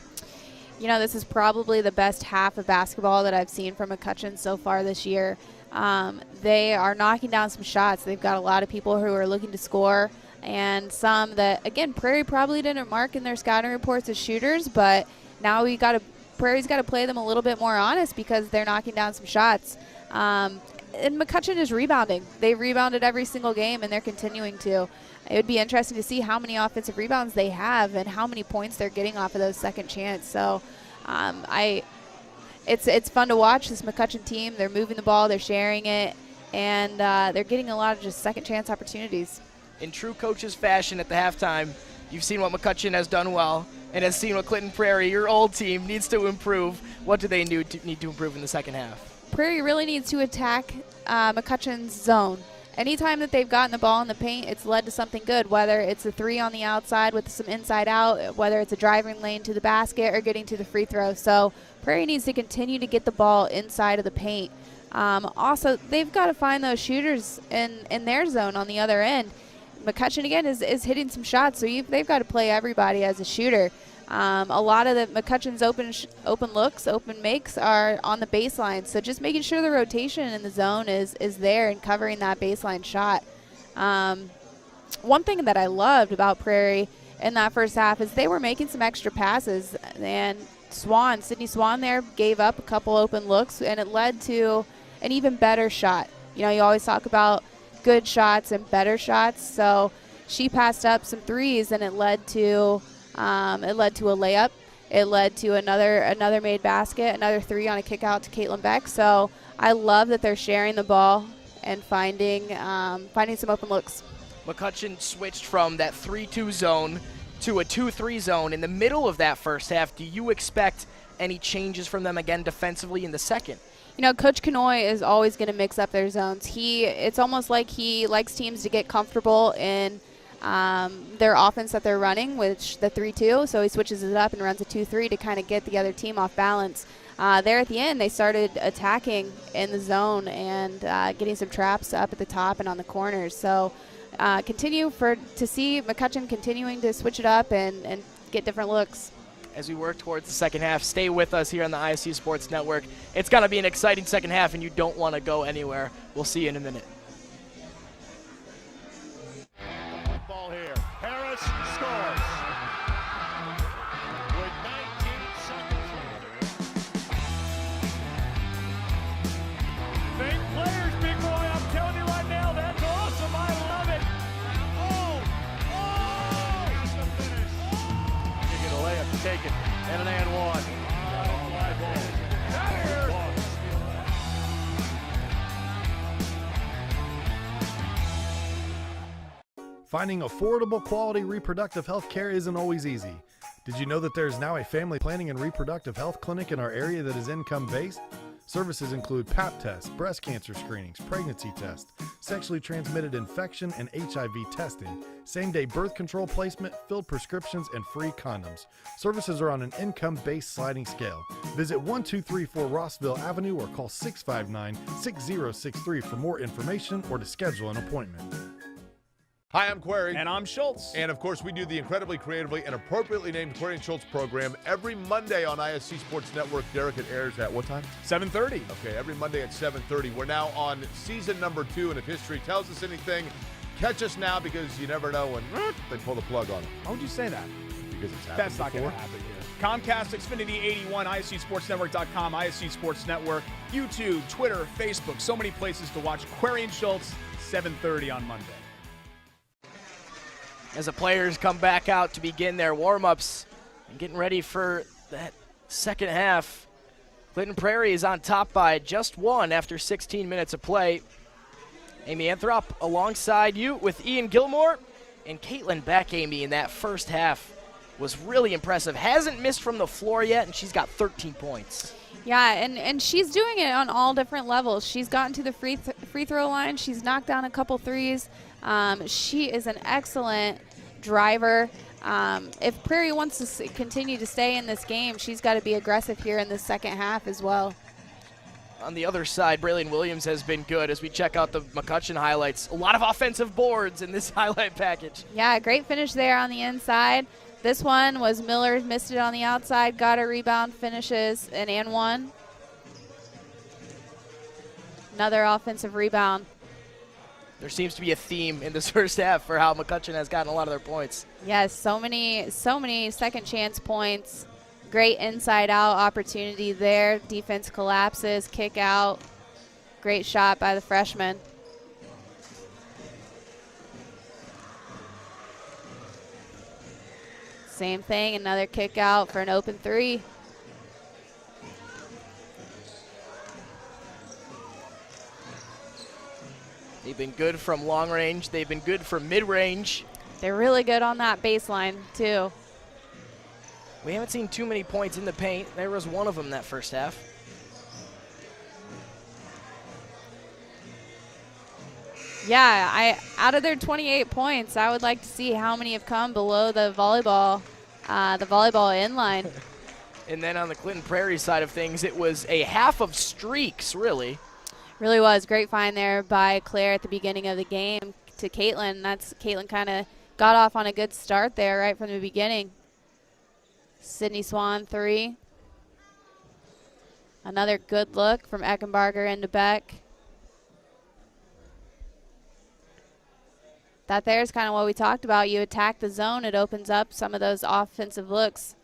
You know, this is probably the best half of basketball that I've seen from McCutcheon so far this year. They are knocking down some shots. They've got a lot of people who are looking to score, and some that, again, Prairie probably didn't mark in their scouting reports as shooters, but now Prairie's got to play them a little bit more honest because they're knocking down some shots. And McCutcheon is rebounding. They've rebounded every single game, and they're continuing to. It would be interesting to see how many offensive rebounds they have and how many points they're getting off of those second chance. So it's fun to watch this McCutcheon team. They're moving the ball, they're sharing it, and they're getting a lot of just second chance opportunities. In true coach's fashion at the halftime, you've seen what McCutcheon has done well and has seen what Clinton Prairie, your old team, needs to improve. What do they need to improve in the second half? Prairie really needs to attack McCutcheon's zone. Anytime that they've gotten the ball in the paint, it's led to something good, whether it's a three on the outside with some inside out, whether it's a driving lane to the basket or getting to the free throw. So Prairie needs to continue to get the ball inside of the paint. Also, they've got to find those shooters in their zone on the other end. McCutcheon, again, is hitting some shots, so they've got to play everybody as a shooter. A lot of the McCutcheon's open looks, open makes are on the baseline, so just making sure the rotation in the zone is there and covering that baseline shot. One thing that I loved about Prairie in that first half is they were making some extra passes, and Sydney Swan there gave up a couple open looks, and it led to an even better shot. You know, you always talk about good shots and better shots, so she passed up some threes, and it led to a layup. It led to another made basket, another three on a kick out to Caitlin Beck. So I love that they're sharing the ball and finding some open looks. McCutcheon switched from that 3-2 zone to a 2-3 zone in the middle of that first half. Do you expect any changes from them again defensively in the second? You know, Coach Kanoy is always going to mix up their zones. It's almost like he likes teams to get comfortable in their offense that they're running, which the 3-2, so he switches it up and runs a 2-3 to kind of get the other team off balance. There at the end, they started attacking in the zone and getting some traps up at the top and on the corners. So to see McCutcheon continuing to switch it up and get different looks. As we work towards the second half, stay with us here on the ISC Sports Network. It's going to be an exciting second half, and you don't want to go anywhere. We'll see you in a minute. Ball here. Harris scores. With 19 seconds. Fake players, big boy. I'm telling you right now, that's awesome. I love it. That's the finish. You get a layup, take it, and an and one. Finding affordable quality reproductive health care isn't always easy. Did you know that there's now a family planning and reproductive health clinic in our area that is income-based? Services include Pap tests, breast cancer screenings, pregnancy tests, sexually transmitted infection and HIV testing, same-day birth control placement, filled prescriptions, and free condoms. Services are on an income-based sliding scale. Visit 1234 Rossville Avenue or call 659-6063 for more information or to schedule an appointment. Hi, I'm Query. And I'm Schultz. And of course, we do the incredibly creatively and appropriately named Query and Schultz program every Monday on ISC Sports Network. Derek, it airs at what time? 7:30. Okay, every Monday at 7:30. We're now on season number 2, and if history tells us anything, catch us now because you never know when they pull the plug on it. Why would you say that? Because it's happened That's not going to happen here. Comcast, Xfinity 81, ISCSportsNetwork.com, ISC Sports Network, YouTube, Twitter, Facebook, so many places to watch Query and Schultz, 7:30 on Monday. As the players come back out to begin their warm-ups and getting ready for that second half, Clinton Prairie is on top by just 1 after 16 minutes of play. Amy Anthrop alongside you with Ian Gilmore, and Caitlin Back-Amy in that first half was really impressive. Hasn't missed from the floor yet, and she's got 13 points. Yeah, and she's doing it on all different levels. She's gotten to the free throw line. She's knocked down a couple threes. She is an excellent driver. If Prairie wants to continue to stay in this game, she's got to be aggressive here in the second half as well. On the other side, Braylon Williams has been good as we check out the McCutcheon highlights. A lot of offensive boards in this highlight package. Yeah, great finish there on the inside. This one was Miller, missed it on the outside, got a rebound, finishes an and one. Another offensive rebound. There seems to be a theme in this first half for how McCutcheon has gotten a lot of their points. Yes, so many second chance points. Great inside out opportunity there. Defense collapses, kick out. Great shot by the freshman. Same thing, another kick out for an open three. They've been good from long range. They've been good from mid-range. They're really good on that baseline, too. We haven't seen too many points in the paint. There was one of them that first half. Yeah, out of their 28 points, I would like to see how many have come below the volleyball inline. And then on the Clinton Prairie side of things, it was a half of streaks, really. Really was. Great find there by Claire at the beginning of the game to Caitlin. Caitlin kind of got off on a good start there right from the beginning. Sydney Swan, 3. Another good look from Eckenbarger into Beck. That there's kind of what we talked about. You attack the zone, it opens up some of those offensive looks.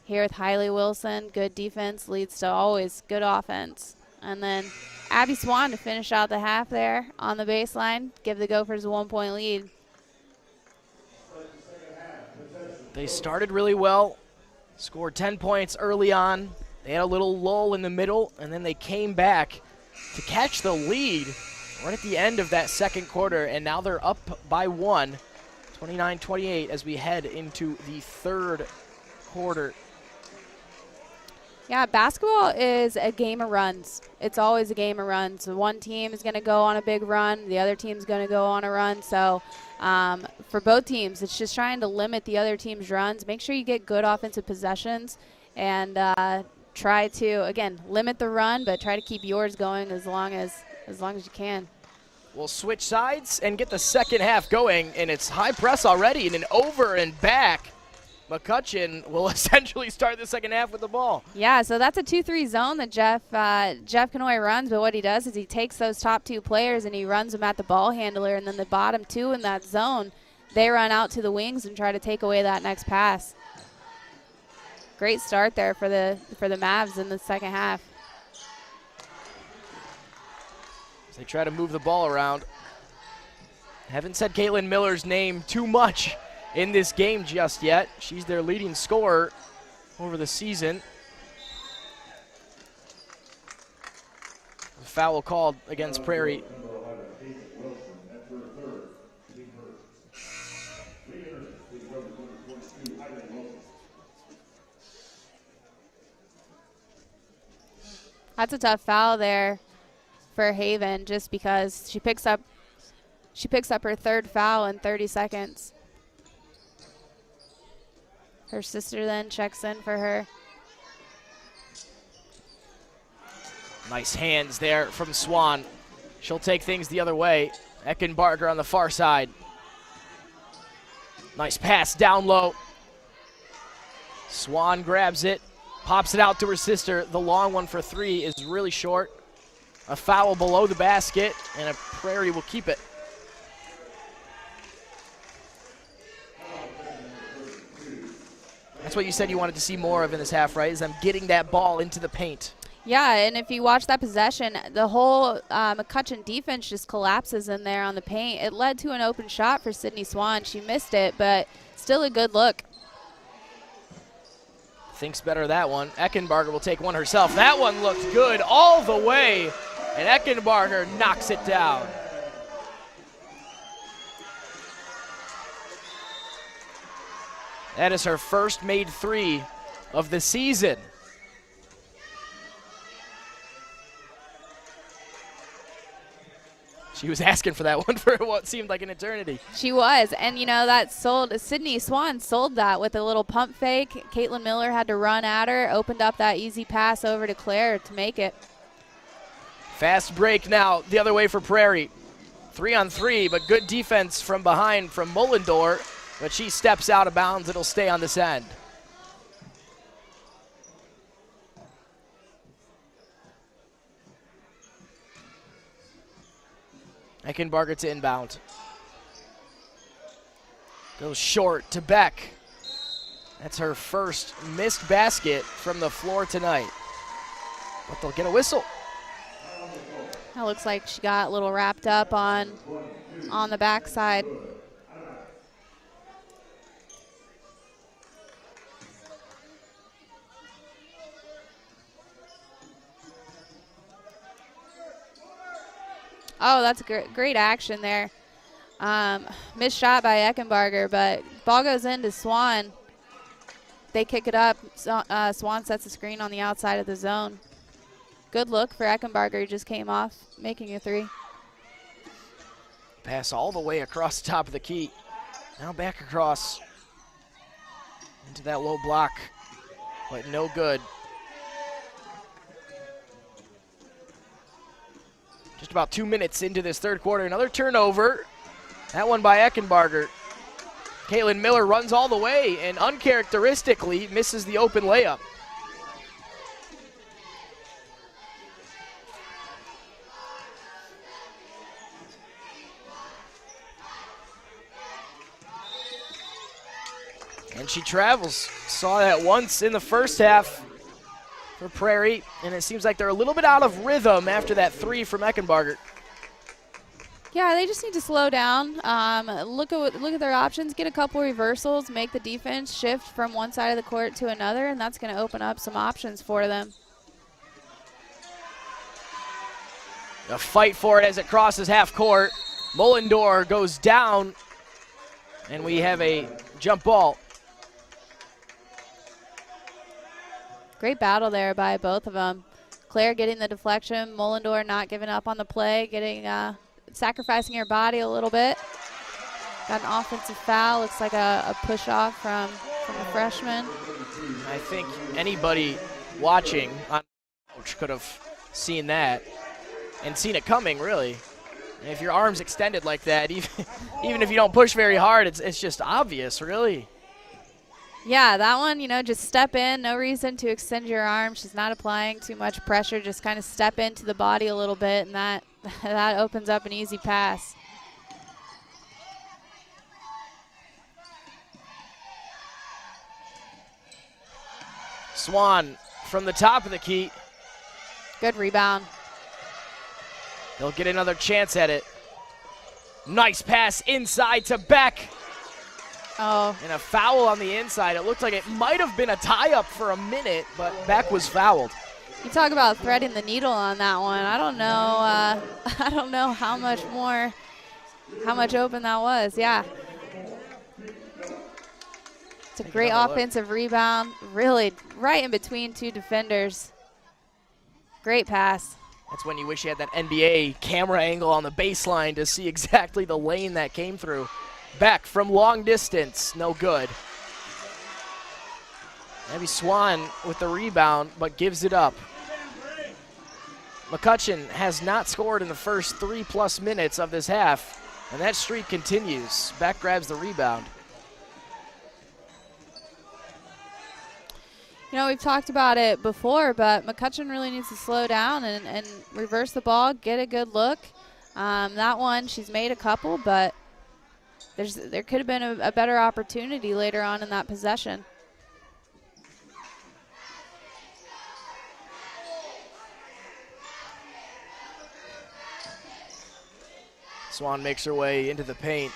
Here with Hailey Wilson, good defense leads to always good offense. And then Abby Swan to finish out the half there on the baseline, give the Gophers a 1-point lead. They started really well, scored 10 points early on. They had a little lull in the middle, and then they came back to catch the lead right at the end of that second quarter, and now they're up by 1, 29-28 as we head into the third quarter. Yeah, basketball is a game of runs. It's always a game of runs. One team is going to go on a big run. The other team's going to go on a run. So for both teams, it's just trying to limit the other team's runs. Make sure you get good offensive possessions and try to, again, limit the run, but try to keep yours going as long as you can. We'll switch sides and get the second half going, and it's high press already and an over and back. McCutcheon will essentially start the second half with the ball. Yeah, so that's a 2-3 zone that Jeff Canoy runs, but what he does is he takes those top 2 players and he runs them at the ball handler, and then the bottom 2 in that zone, they run out to the wings and try to take away that next pass. Great start there for the Mavs in the second half. As they try to move the ball around. Haven't said Caitlin Miller's name too much in this game just yet. She's their leading scorer over the season. A foul called against Prairie. That's a tough foul there for Haven, just because she picks up her third foul in 30 seconds. Her sister then checks in for her. Nice hands there from Swan. She'll take things the other way. Eckenbarger on the far side. Nice pass down low. Swan grabs it, pops it out to her sister. The long one for three is really short. A foul below the basket, and a Prairie will keep it. That's what you said you wanted to see more of in this half, right? Is them getting that ball into the paint. Yeah, and if you watch that possession, the whole McCutcheon defense just collapses in there on the paint. It led to an open shot for Sydney Swan. She missed it, but still a good look. Thinks better of that one. Eckenbarger will take one herself. That one looked good all the way, and Eckenbarger knocks it down. That is her first made three of the season. She was asking for that one for what seemed like an eternity. She was, and you know, that sold, Sydney Swan sold that with a little pump fake. Caitlin Miller had to run at her, opened up that easy pass over to Claire to make it. Fast break now the other way for Prairie. 3-on-3, but good defense from behind from Mullendor, but she steps out of bounds. It'll stay on this end. Eckenbarger to inbound. Goes short to Beck. That's her first missed basket from the floor tonight. But they'll get a whistle. That looks like she got a little wrapped up on the backside. Oh, that's great action there. Missed shot by Eckenbarger, but ball goes into Swan. They kick it up. Swan sets the screen on the outside of the zone. Good look for Eckenbarger, who just came off, making a three. Pass all the way across the top of the key. Now back across into that low block, but no good. Just about 2 minutes into this third quarter. Another turnover. That one by Eckenbarger. Caitlin Miller runs all the way and uncharacteristically misses the open layup. And she travels. Saw that once in the first half for Prairie, and it seems like they're a little bit out of rhythm after that three from Eckenbarger. Yeah, they just need to slow down, look at their options, get a couple reversals, make the defense shift from one side of the court to another, and that's going to open up some options for them. A fight for it as it crosses half court. Mullendor goes down, and we have a jump ball. Great battle there by both of them. Claire getting the deflection, Mullendor not giving up on the play, getting sacrificing her body a little bit. Got an offensive foul. Looks like a push off from the freshman. I think anybody watching on coach could have seen that and seen it coming, really. And if your arm's extended like that, even if you don't push very hard, it's just obvious, really. Yeah, that one, you know, just step in. No reason to extend your arm. She's not applying too much pressure. Just kind of step into the body a little bit, and that opens up an easy pass. Swan from the top of the key. Good rebound. They'll get another chance at it. Nice pass inside to Beck. Oh. And a foul on the inside. It looked like it might have been a tie-up for a minute, but Beck was fouled. You talk about threading the needle on that one. I don't know. I don't know how much open that was. Yeah. It's a great offensive rebound. Really right in between two defenders. Great pass. That's when you wish you had that NBA camera angle on the baseline to see exactly the lane that came through. Beck from long distance, no good. Maybe Swan with the rebound, but gives it up. McCutcheon has not scored in the first 3+ minutes of this half, and that streak continues. Beck grabs the rebound. You know, we've talked about it before, but McCutcheon really needs to slow down and reverse the ball, get a good look. That one, she's made a couple, but there could have been a better opportunity later on in that possession. Swan makes her way into the paint.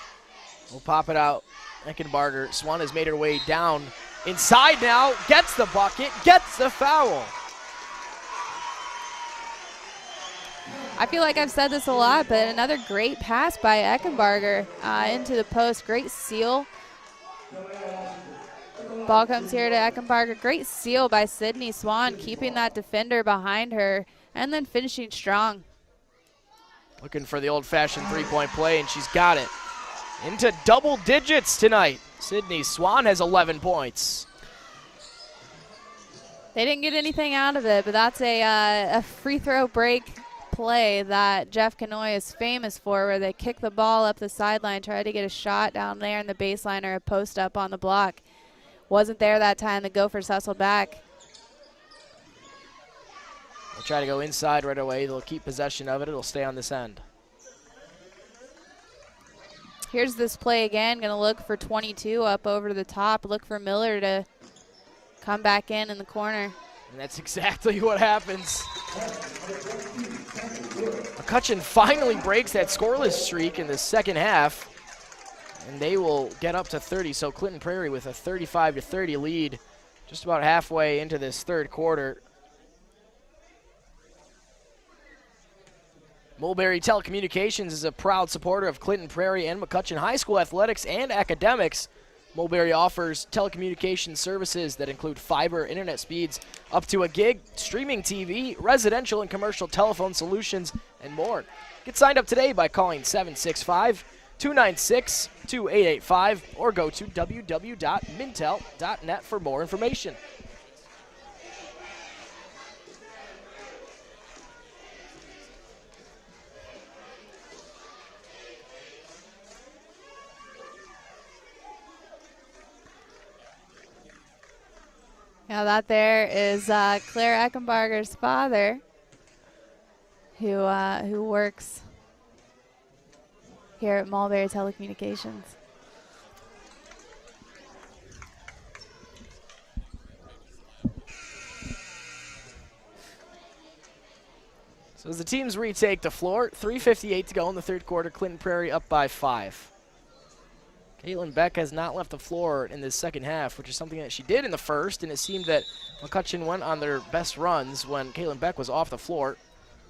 We'll pop it out. Eckenbarger. Swan has made her way down. Inside now, gets the bucket, gets the foul. I feel like I've said this a lot, but another great pass by Eckenbarger into the post. Great seal. Ball comes here to Eckenbarger. Great seal by Sydney Swan, keeping that defender behind her and then finishing strong. Looking for the old-fashioned three-point play, and she's got it. Into double digits tonight. Sydney Swan has 11 points. They didn't get anything out of it, but that's a free throw break play that Jeff Canoy is famous for, where they kick the ball up the sideline, try to get a shot down there in the baseline or a post up on the block. Wasn't there that time. The Gophers hustled back. They'll try to go inside right away. They'll keep possession of it. It'll stay on this end. Here's this play again. Going to look for 22 up over the top. Look for Miller to come back in the corner. And that's exactly what happens. McCutcheon finally breaks that scoreless streak in the second half, and they will get up to 30. So Clinton Prairie with a 35-30 lead just about halfway into this third quarter. Mulberry Telecommunications is a proud supporter of Clinton Prairie and McCutcheon High School athletics and academics. Mulberry offers telecommunications services that include fiber internet speeds up to a gig, streaming TV, residential and commercial telephone solutions, and more. Get signed up today by calling 765-296-2885 or go to www.mintel.net for more information. Now that there is Claire Eckenbarger's father, who works here at Mulberry Telecommunications. So as the teams retake the floor, 3:58 to go in the third quarter. Clinton Prairie up by 5. Caitlin Beck has not left the floor in this second half, which is something that she did in the first, and it seemed that McCutcheon went on their best runs when Caitlin Beck was off the floor.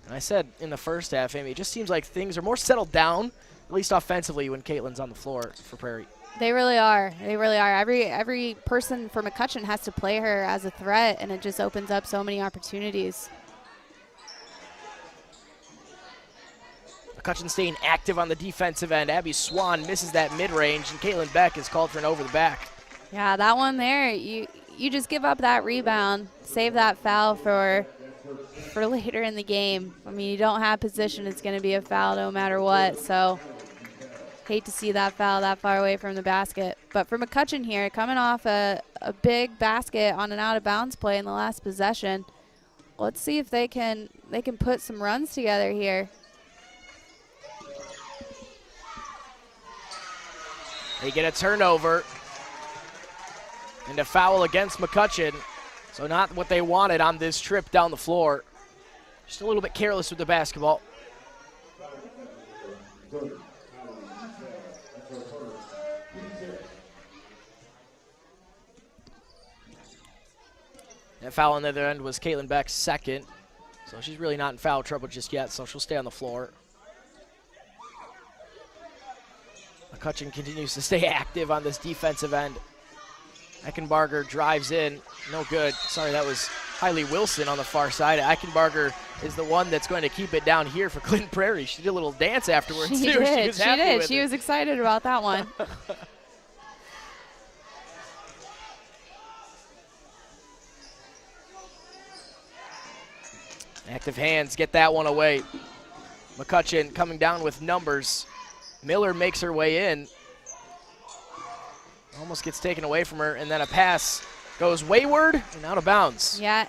And I said in the first half, Amy, it just seems like things are more settled down, at least offensively, when Caitlin's on the floor for Prairie. They really are. They really are. Every person for McCutcheon has to play her as a threat, and it just opens up so many opportunities. McCutcheon staying active on the defensive end. Abby Swan misses that mid-range, and Caitlin Beck is called for an over the back. Yeah, that one there, you just give up that rebound, save that foul for later in the game. I mean, you don't have position, it's going to be a foul no matter what, so hate to see that foul that far away from the basket. But for McCutcheon here, coming off a big basket on an out-of-bounds play in the last possession, let's see if they can put some runs together here. They get a turnover and a foul against McCutcheon. So not what they wanted on this trip down the floor. Just a little bit careless with the basketball. That foul on the other end was Caitlin Beck's second. So she's really not in foul trouble just yet, so she'll stay on the floor. McCutcheon continues to stay active on this defensive end. Eckenbarger drives in. No good. Sorry, that was Hailey Wilson on the far side. Eckenbarger is the one that's going to keep it down here for Clinton Prairie. She did a little dance afterwards, too. She did. Was happy with She it. was excited about that one. Active hands get that one away. McCutcheon coming down with numbers. Miller makes her way in. Almost gets taken away from her, and then a pass goes wayward and out of bounds. Yeah,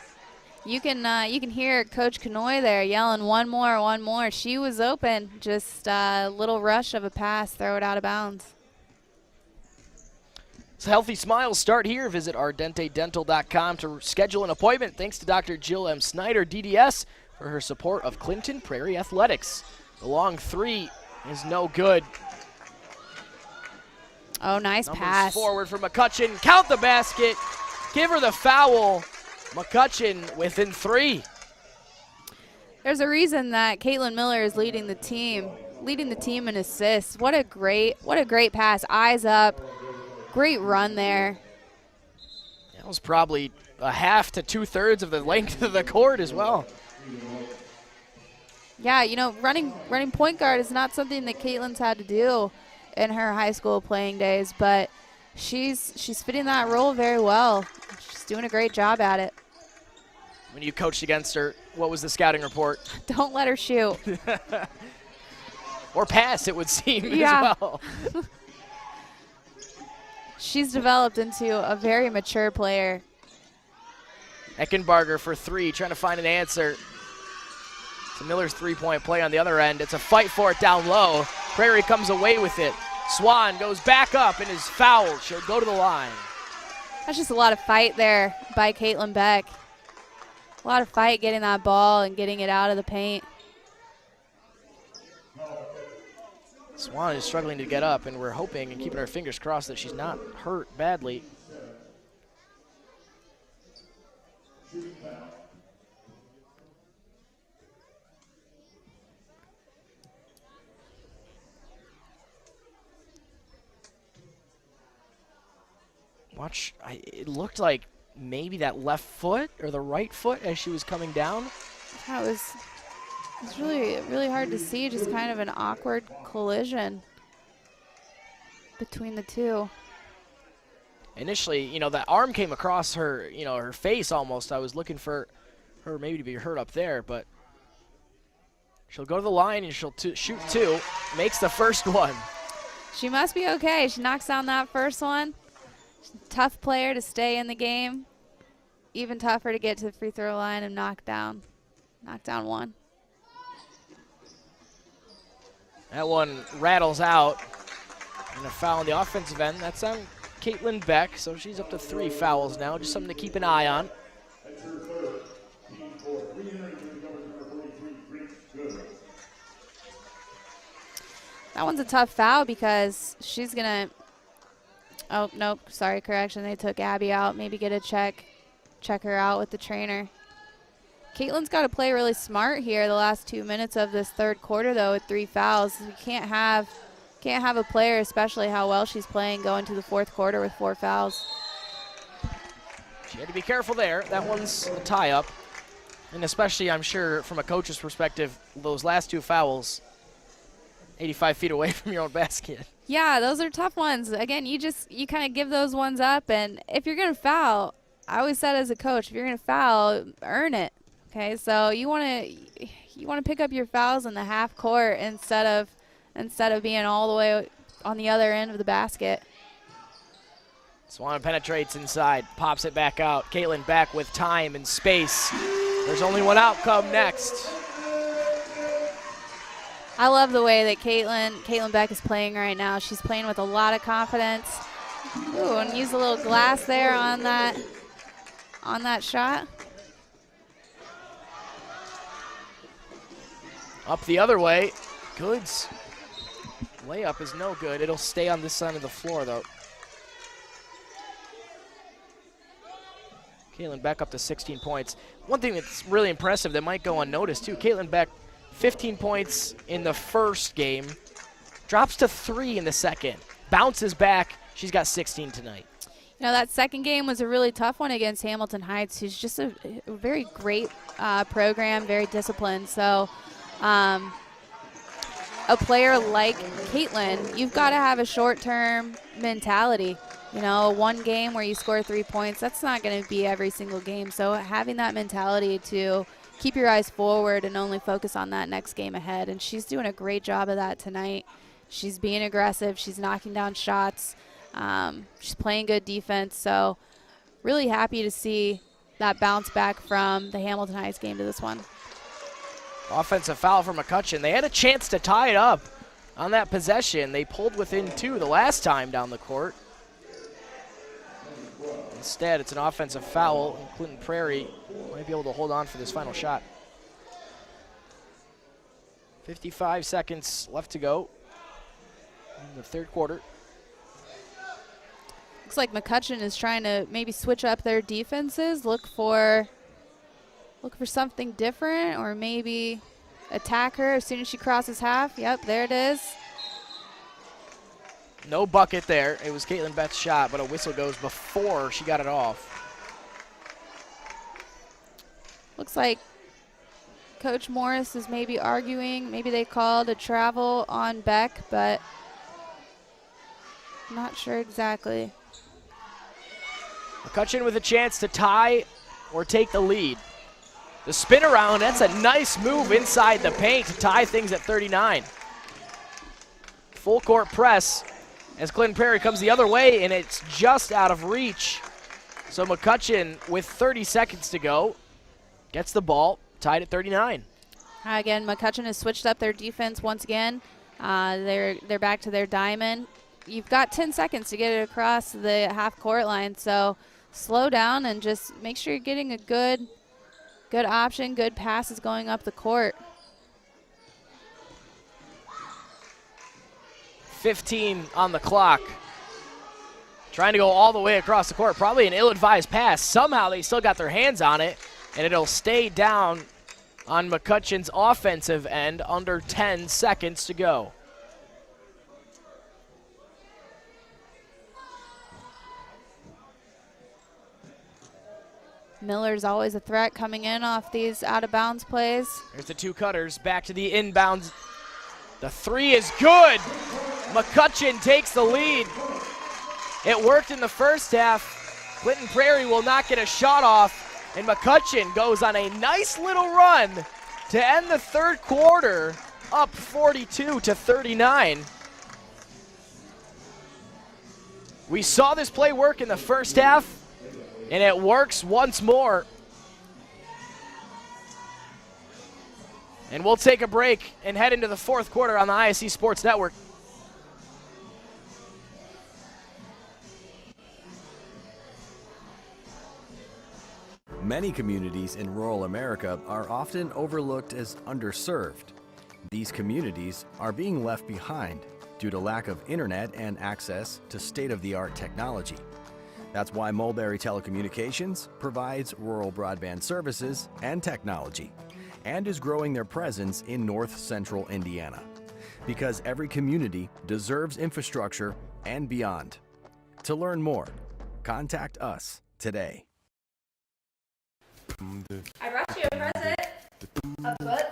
you can hear Coach Kanoy there yelling, one more, one more. She was open, just a little rush of a pass, throw it out of bounds. So Healthy Smiles start here. Visit ardentedental.com to schedule an appointment. Thanks to Dr. Jill M. Snyder, DDS, for her support of Clinton Prairie Athletics. The long three is no good. Oh, nice Numbers pass. Forward for McCutcheon. Count the basket. Give her the foul. McCutcheon within 3. There's a reason that Caitlin Miller is leading the team in assists. What a great pass. Eyes up. Great run there. That was probably a half to 2/3 of the length of the court as well. Yeah, you know, running point guard is not something that Caitlin's had to do in her high school playing days, but she's fitting that role very well. She's doing a great job at it. When you coached against her, what was the scouting report? Don't let her shoot. Or pass, it would seem, yeah. as well. She's developed into a very mature player. Eckenbarger for 3, trying to find an answer. So Miller's three-point play on the other end. It's a fight for it down low. Prairie comes away with it. Swan goes back up and is fouled. She'll go to the line. That's just a lot of fight there by Caitlin Beck. A lot of fight getting that ball and getting it out of the paint. Swan is struggling to get up, and we're hoping and keeping our fingers crossed that she's not hurt badly. Watch, it looked like maybe that left foot or the right foot as she was coming down. That was it's really hard to see, just kind of an awkward collision between the two. Initially, you know, that arm came across her, you know, her face almost. I was looking for her maybe to be hurt up there, but she'll go to the line and she'll shoot 2, makes the first one. She must be okay. She knocks down that first one. Tough player to stay in the game. Even tougher to get to the free throw line and knock down one. That one rattles out. And a foul on the offensive end. That's on Caitlin Beck, so she's up to 3 fouls now. Just something to keep an eye on. That one's a tough foul because she's going to – oh, nope, sorry, correction. They took Abby out. Maybe get a check her out with the trainer. Caitlin's got to play really smart here the last 2 minutes of this third quarter, though, with 3 fouls. We can't have a player, especially how well she's playing, go into the fourth quarter with 4 fouls. She had to be careful there. That one's a tie-up. And especially, I'm sure, from a coach's perspective, those last 2 fouls, 85 feet away from your own basket. Yeah, those are tough ones. Again, you kind of give those ones up, and if you're going to foul, I always said as a coach, if you're going to foul, earn it. Okay, so you want to pick up your fouls in the half court instead of being all the way on the other end of the basket. Swan penetrates inside, pops it back out. Caitlin back with time and space. There's only one outcome next. I love the way that Caitlin Beck is playing right now. She's playing with a lot of confidence. Ooh, and use a little glass there on that shot. Up the other way. Goods. Layup is no good. It'll stay on this side of the floor, though. Caitlin Beck up to 16 points. One thing that's really impressive that might go unnoticed, too, Caitlin Beck, 15 points in the first game, drops to 3 in the second, bounces back. She's got 16 tonight. You know, that second game was a really tough one against Hamilton Heights, who's just a very great program, very disciplined. So a player like Caitlin, you've got to have a short-term mentality. You know, one game where you score 3 points, that's not going to be every single game. So having that mentality to keep your eyes forward and only focus on that next game ahead. And she's doing a great job of that tonight. She's being aggressive. She's knocking down shots. She's playing good defense. So really happy to see that bounce back from the Hamilton Heights game to this one. Offensive foul for McCutcheon. They had a chance to tie it up on that possession. They pulled within 2 the last time down the court. Instead, it's an offensive foul. Clinton Prairie might be able to hold on for this final shot. 55 seconds left to go in the third quarter. Looks like McCutcheon is trying to maybe switch up their defenses, look for something different, or maybe attack her as soon as she crosses half. Yep, there it is. No bucket there. It was Caitlin Beth's shot, but a whistle goes before she got it off. Looks like Coach Morris is maybe arguing. Maybe they called a travel on Beck, but I'm not sure exactly. McCutcheon with a chance to tie or take the lead. The spin around, that's a nice move inside the paint to tie things at 39. Full court press as Clinton Prairie comes the other way, and it's just out of reach. So McCutcheon, with 30 seconds to go, gets the ball, tied at 39. Again, McCutcheon has switched up their defense once again. They're back to their diamond. You've got 10 seconds to get it across the half-court line, so slow down and just make sure you're getting a good option, good passes going up the court. 15 on the clock. Trying to go all the way across the court. Probably an ill-advised pass. Somehow they still got their hands on it, and it'll stay down on McCutcheon's offensive end. Under 10 seconds to go. Miller's always a threat coming in off these out-of-bounds plays. There's the two cutters back to the inbounds. The three is good. McCutcheon takes the lead. It worked in the first half. Clinton Prairie will not get a shot off, and McCutcheon goes on a nice little run to end the third quarter, up 42-39. We saw this play work in the first half, and it works once more. And we'll take a break and head into the fourth quarter on the ISC Sports Network. Many communities in rural America are often overlooked as underserved. These communities are being left behind due to lack of internet and access to state-of-the-art technology. That's why Mulberry Telecommunications provides rural broadband services and technology, and is growing their presence in north central Indiana. Because every community deserves infrastructure and beyond. To learn more, contact us today. I brought you a present. A book.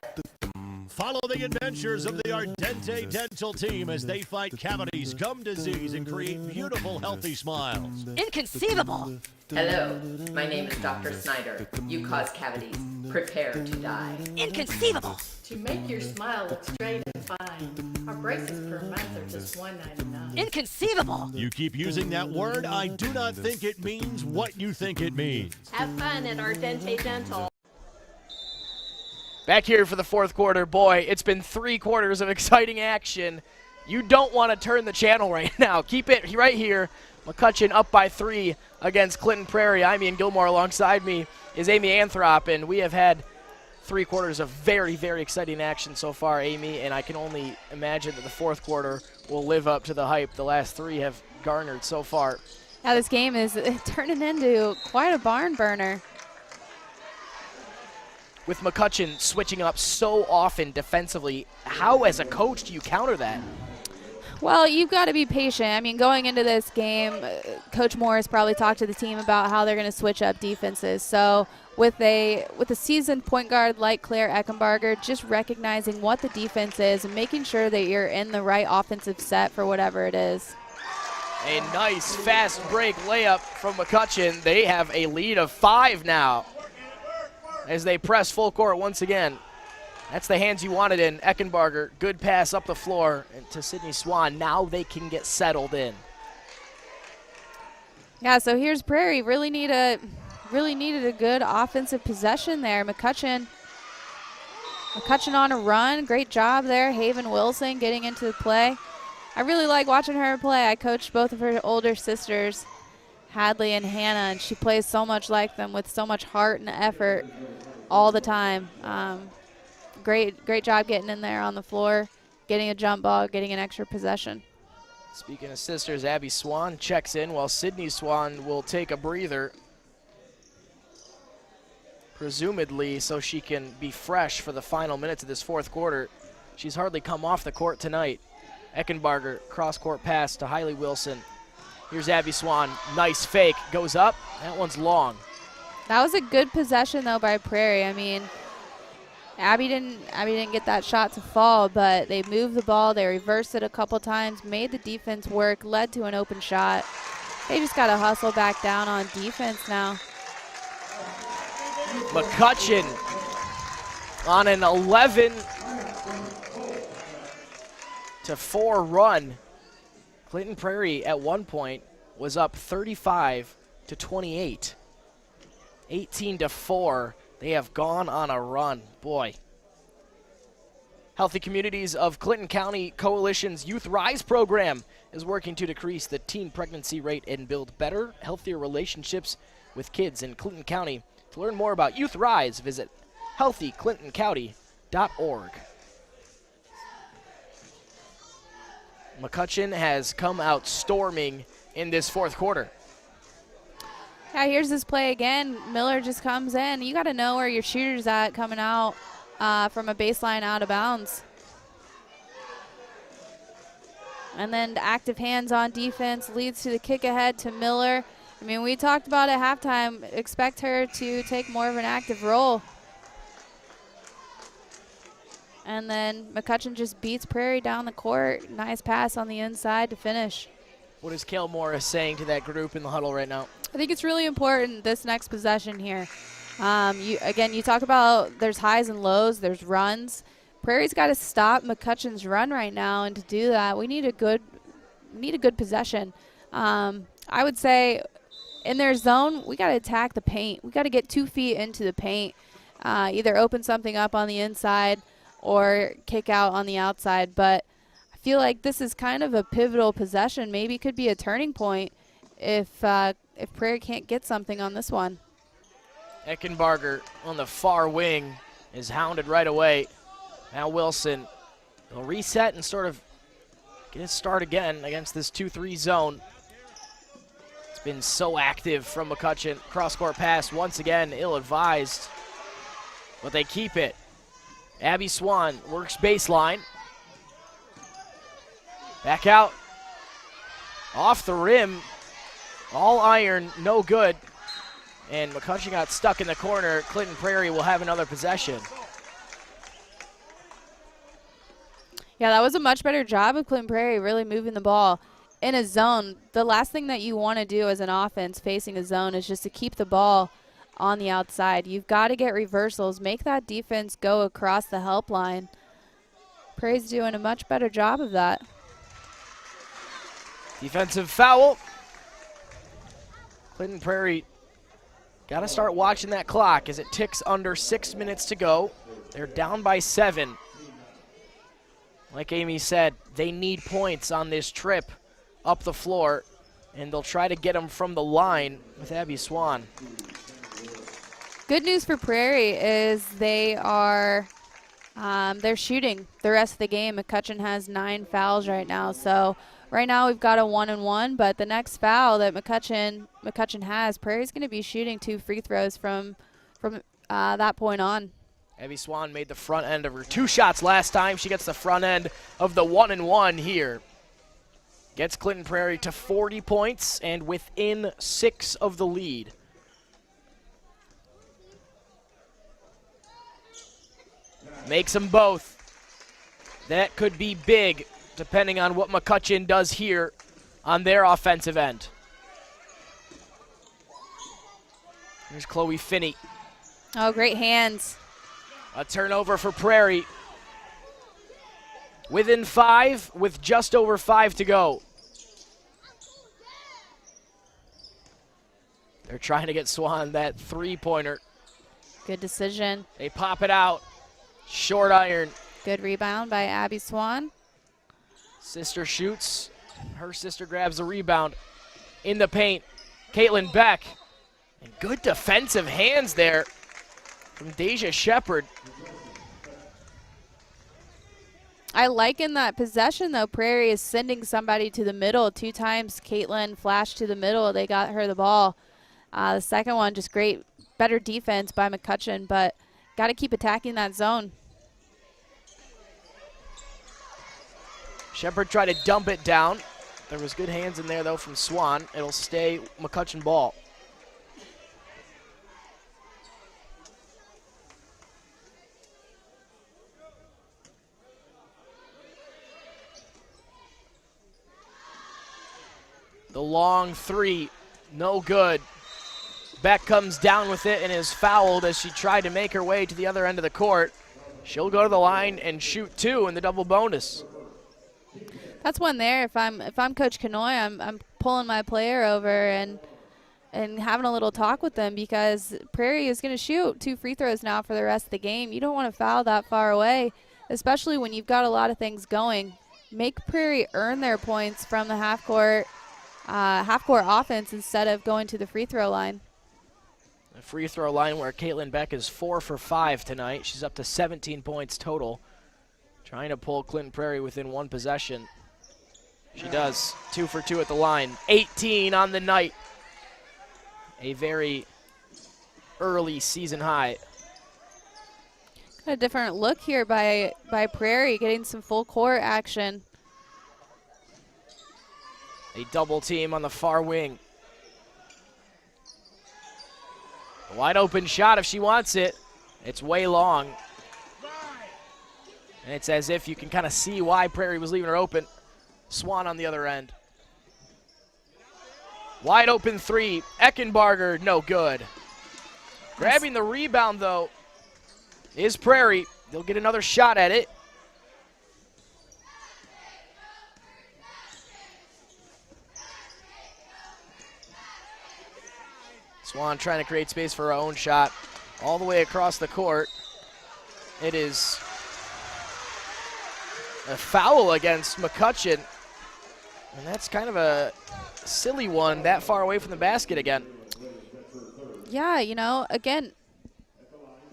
Follow the adventures of the Ardente Dental team as they fight cavities, gum disease, and create beautiful, healthy smiles. Inconceivable. Hello, my name is Dr. Snyder. You cause cavities. Prepare to die. Inconceivable. To make your smile look straight and fine, our braces per month are just $1.99. Inconceivable. You keep using that word, I do not think it means what you think it means. Have fun at Ardente Dental. Back here for the fourth quarter. Boy, it's been 3 quarters of exciting action. You don't want to turn the channel right now. Keep it right here. McCutcheon up by 3 against Clinton Prairie. I'm Ian Gilmore. Alongside me is Amy Anthrop, and we have had 3 quarters of very, very exciting action so far, Amy, and I can only imagine that the fourth quarter will live up to the hype the last 3 have garnered so far. Now this game is turning into quite a barn burner. With McCutcheon switching up so often defensively, how as a coach do you counter that? Well, you've got to be patient. I mean, going into this game, Coach Morris probably talked to the team about how they're going to switch up defenses. So with a seasoned point guard like Claire Eckenbarger, just recognizing what the defense is and making sure that you're in the right offensive set for whatever it is. A nice fast break layup from McCutcheon. They have a lead of 5 now. as they press full court once again. That's the hands you wanted in. Eckenbarger, good pass up the floor to Sydney Swan. Now they can get settled in. Yeah, so here's Prairie. Really needed a good offensive possession there. McCutcheon on a run. Great job there. Haven Wilson getting into the play. I really like watching her play. I coached both of her older sisters, Hadley and Hannah, and she plays so much like them with so much heart and effort all the time. Great job getting in there on the floor, getting a jump ball, getting an extra possession. Speaking of sisters, Abby Swan checks in while Sydney Swan will take a breather, presumably so she can be fresh for the final minutes of this fourth quarter. She's hardly come off the court tonight. Eckenbarger, cross-court pass to Hailey Wilson. Here's Abby Swan, nice fake, goes up, that one's long. That was a good possession though by Prairie. I mean, Abby didn't get that shot to fall, but they moved the ball, they reversed it a couple times, made the defense work, led to an open shot. They just got to hustle back down on defense now. McCutcheon on an 11-4 run. Clinton Prairie at one point was up 35-28. 18-4. They have gone on a run. Boy. Healthy Communities of Clinton County Coalition's Youth Rise program is working to decrease the teen pregnancy rate and build better, healthier relationships with kids in Clinton County. To learn more about Youth Rise, visit healthyclintoncounty.org. McCutcheon has come out storming in this fourth quarter. Yeah, here's this play again. Miller just comes in. You got to know where your shooter's at coming out from a baseline out of bounds. And then the active hands on defense leads to the kick ahead to Miller. I mean, we talked about at halftime, expect her to take more of an active role. And then McCutcheon just beats Prairie down the court. Nice pass on the inside to finish. What is Kale Morris saying to that group in the huddle right now? I think it's really important this next possession here. You talk about there's highs and lows, there's runs. Prairie's got to stop McCutcheon's run right now, and to do that, we need a good possession. I would say in their zone, we got to attack the paint. We got to get 2 feet into the paint, either open something up on the inside or kick out on the outside. But I feel like this is kind of a pivotal possession. Maybe it could be a turning point if Prairie can't get something on this one. Eckenbarger on the far wing is hounded right away. Now Wilson will reset and sort of get his start again against this 2-3 zone. It's been so active from McCutcheon. Cross-court pass once again, ill-advised, but they keep it. Abby Swan works baseline. Back out. Off the rim. All iron, no good. And McCutcheon got stuck in the corner. Clinton Prairie will have another possession. Yeah, that was a much better job of Clinton Prairie really moving the ball in a zone. The last thing that you want to do as an offense facing a zone is just to keep the ball on the outside. You've got to get reversals, make that defense go across the help line. Prairie's doing a much better job of that. Defensive foul. Clinton Prairie got to start watching that clock as it ticks under 6 minutes to go. They're down by 7. Like Amy said, they need points on this trip up the floor, and they'll try to get them from the line with Abby Swan. Good news for Prairie is they are they're shooting the rest of the game. McCutcheon has 9 fouls right now, so right now we've got a 1-and-1, but the next foul that McCutcheon has, Prairie's going to be shooting 2 free throws from that point on. Abby Swan made the front end of her 2 shots last time. She gets the front end of the 1-and-1 here. Gets Clinton Prairie to 40 points and within 6 of the lead. Makes them both. That could be big, depending on what McCutcheon does here on their offensive end. Here's Chloe Finney. Oh, great hands. A turnover for Prairie. Within 5 with just over 5 to go. They're trying to get Swan that three-pointer. Good decision. They pop it out. Short iron. Good rebound by Abby Swan. Sister shoots. Her sister grabs the rebound. In the paint, Caitlin Beck. And good defensive hands there from Deja Shepard. I like in that possession, though, Prairie is sending somebody to the middle. 2 times Caitlin flashed to the middle. They got her the ball. The second one, just great, better defense by McCutcheon, but got to keep attacking that zone. Shepard tried to dump it down. There was good hands in there, though, from Swan. It'll stay McCutcheon ball. The long three, no good. Beck comes down with it and is fouled as she tried to make her way to the other end of the court. She'll go to the line and shoot 2 in the double bonus. That's one there. If I'm Coach Kanoy, I'm pulling my player over and having a little talk with them, because Prairie is going to shoot 2 free throws now for the rest of the game. You don't want to foul that far away, especially when you've got a lot of things going. Make Prairie earn their points from the half-court offense instead of going to the free throw line. The free throw line where Caitlin Beck is 4 for 5 tonight. She's up to 17 points total. Trying to pull Clinton Prairie within 1 possession. She does. 2 for 2 at the line. 18 on the night. A very early season high. Got a different look here by Prairie, getting some full court action. A double team on the far wing. A wide open shot if she wants it. It's way long. And it's as if you can kind of see why Prairie was leaving her open. Swan on the other end. Wide open 3. Eckenbarger, no good. Grabbing the rebound, though, is Prairie. They'll get another shot at it. Swan trying to create space for her own shot all the way across the court. It is a foul against McCutcheon, and that's kind of a silly one that far away from the basket again. Yeah, you know, again,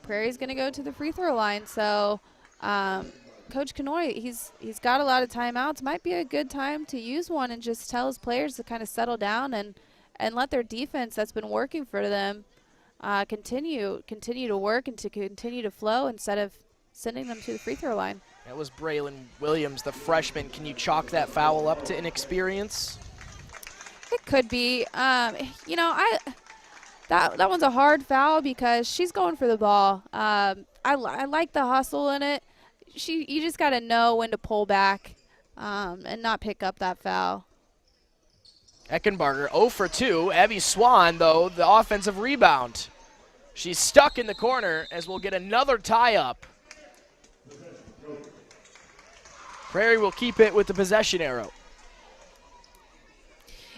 Prairie's going to go to the free throw line, so Coach Kanoy, he's got a lot of timeouts. Might be a good time to use one and just tell his players to kind of settle down and let their defense that's been working for them continue to work and to continue to flow instead of sending them to the free throw line. That was Braylon Williams, the freshman. Can you chalk that foul up to inexperience? It could be. You know, that one's a hard foul because she's going for the ball. I like the hustle in it. You just got to know when to pull back and not pick up that foul. Eckenbarger 0 for 2. Abby Swan, though, the offensive rebound. She's stuck in the corner as we'll get another tie-up. Prairie will keep it with the possession arrow.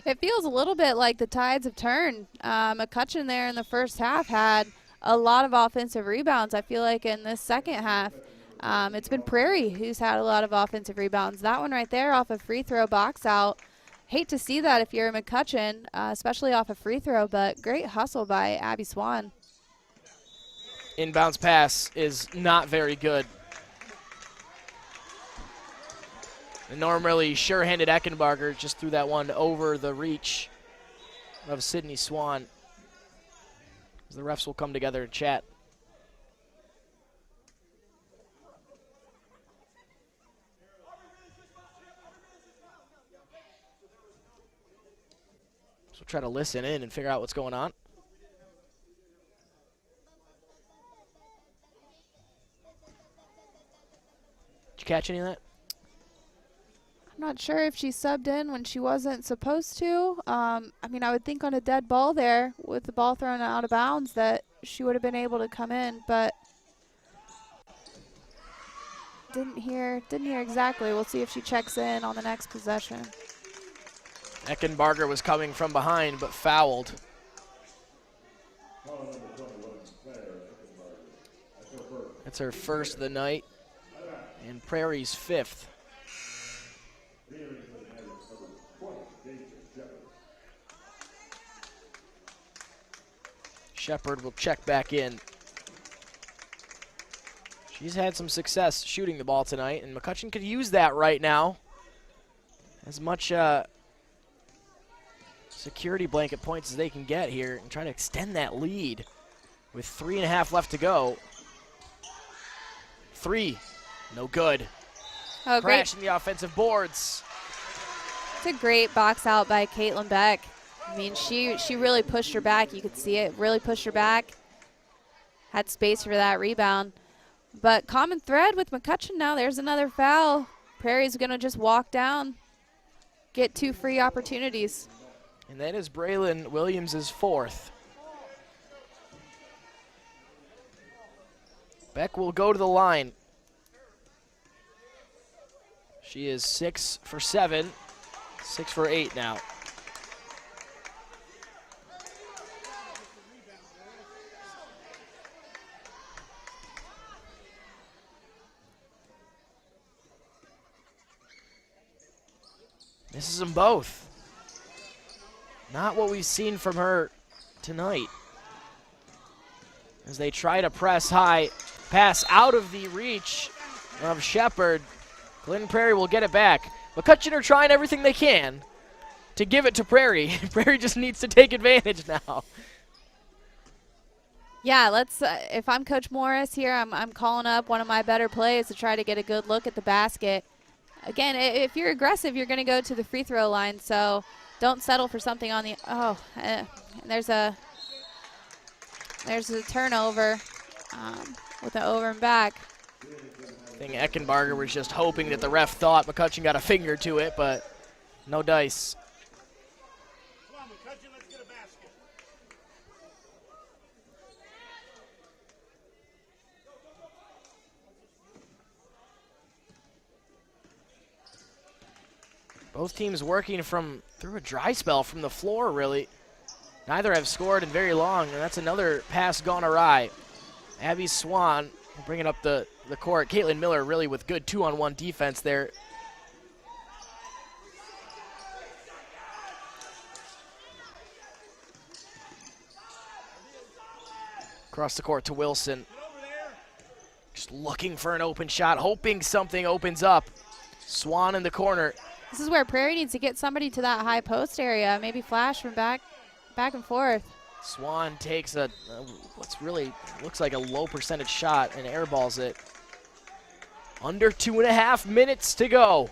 It feels a little bit like the tides have turned. McCutcheon there in the first half had a lot of offensive rebounds. I feel like in this second half, it's been Prairie who's had a lot of offensive rebounds. That one right there off a free throw box out. Hate to see that if you're a McCutcheon, especially off a free throw, but great hustle by Abby Swan. Inbounds pass is not very good. The normally sure-handed Eckenbarger just threw that one over the reach of Sydney Swan. The refs will come together and chat. So we'll try to listen in and figure out what's going on. Did you catch any of that? I'm not sure if she subbed in when she wasn't supposed to. I mean, I would think on a dead ball there with the ball thrown out of bounds that she would have been able to come in, but didn't hear exactly. We'll see if she checks in on the next possession. Eckenbarger was coming from behind, but fouled. That's her first of the night, and Prairie's 5th. Shepard will check back in. She's had some success shooting the ball tonight, and McCutcheon could use that right now. As much security blanket points as they can get here and try to extend that lead with 3.5 left to go. 3, no good. Oh, Crashing the offensive boards. It's a great box out by Caitlin Beck. I mean, she really pushed her back. You could see it, really pushed her back. Had space for that rebound. But common thread with McCutcheon now, there's another foul. Prairie's going to just walk down, get 2 free opportunities. And that is Braylon Williams' 4th. Beck will go to the line. She is 6 for 7, 6 for 8 now. Misses them both. Not what we've seen from her tonight. As they try to press high, pass out of the reach of Shepard. Clinton Prairie will get it back. McCutcheon are trying everything they can to give it to Prairie. Prairie just needs to take advantage now. Yeah, let's. If I'm Coach Morris here, I'm calling up one of my better plays to try to get a good look at the basket. Again, if you're aggressive, you're going to go to the free throw line, so don't settle for something on the. There's a turnover with an over and back. I think Eckenbarger was just hoping that the ref thought McCutcheon got a finger to it, but no dice. Come on, McCutcheon, let's get a basket. Both teams working through a dry spell from the floor, really. Neither have scored in very long, and that's another pass gone awry. Abby Swan bringing up the court. Caitlin Miller really with good 2-on-1 defense there. Across the court to Wilson. Just looking for an open shot, hoping something opens up. Swan in the corner. This is where Prairie needs to get somebody to that high post area, maybe flash from back and forth. Swan takes what's really looks like a low percentage shot and airballs it. Under 2.5 minutes to go.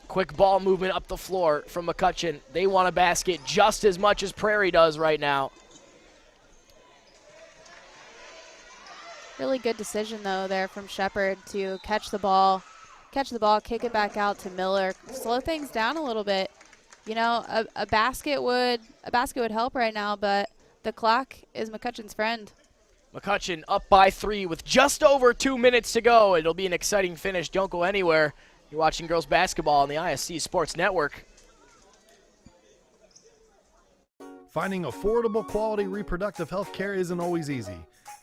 Quick ball movement up the floor from McCutcheon. They want a basket just as much as Prairie does right now. Really good decision, though, there from Shepard to catch the ball, kick it back out to Miller, slow things down a little bit. You know, a basket would help right now, but the clock is McCutcheon's friend. McCutcheon up by 3 with just over 2 minutes to go. It'll be an exciting finish. Don't go anywhere. You're watching girls basketball on the ISC Sports Network. Finding affordable, quality reproductive health care isn't always easy.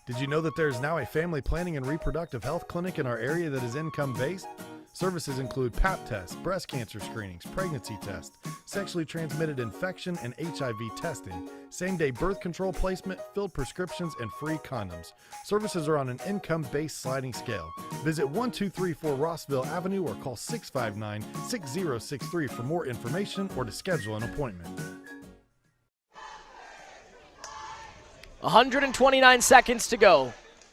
Did you know that there's now a family planning and reproductive health clinic in our area that is income-based? Services include Pap tests, breast cancer screenings, pregnancy tests, sexually transmitted infection, and HIV testing, same-day birth control placement, filled prescriptions, and free condoms. Services are on an income-based sliding scale. Visit 1234 Rossville Avenue or call 659-6063 for more information or to schedule an appointment. 129 seconds to go.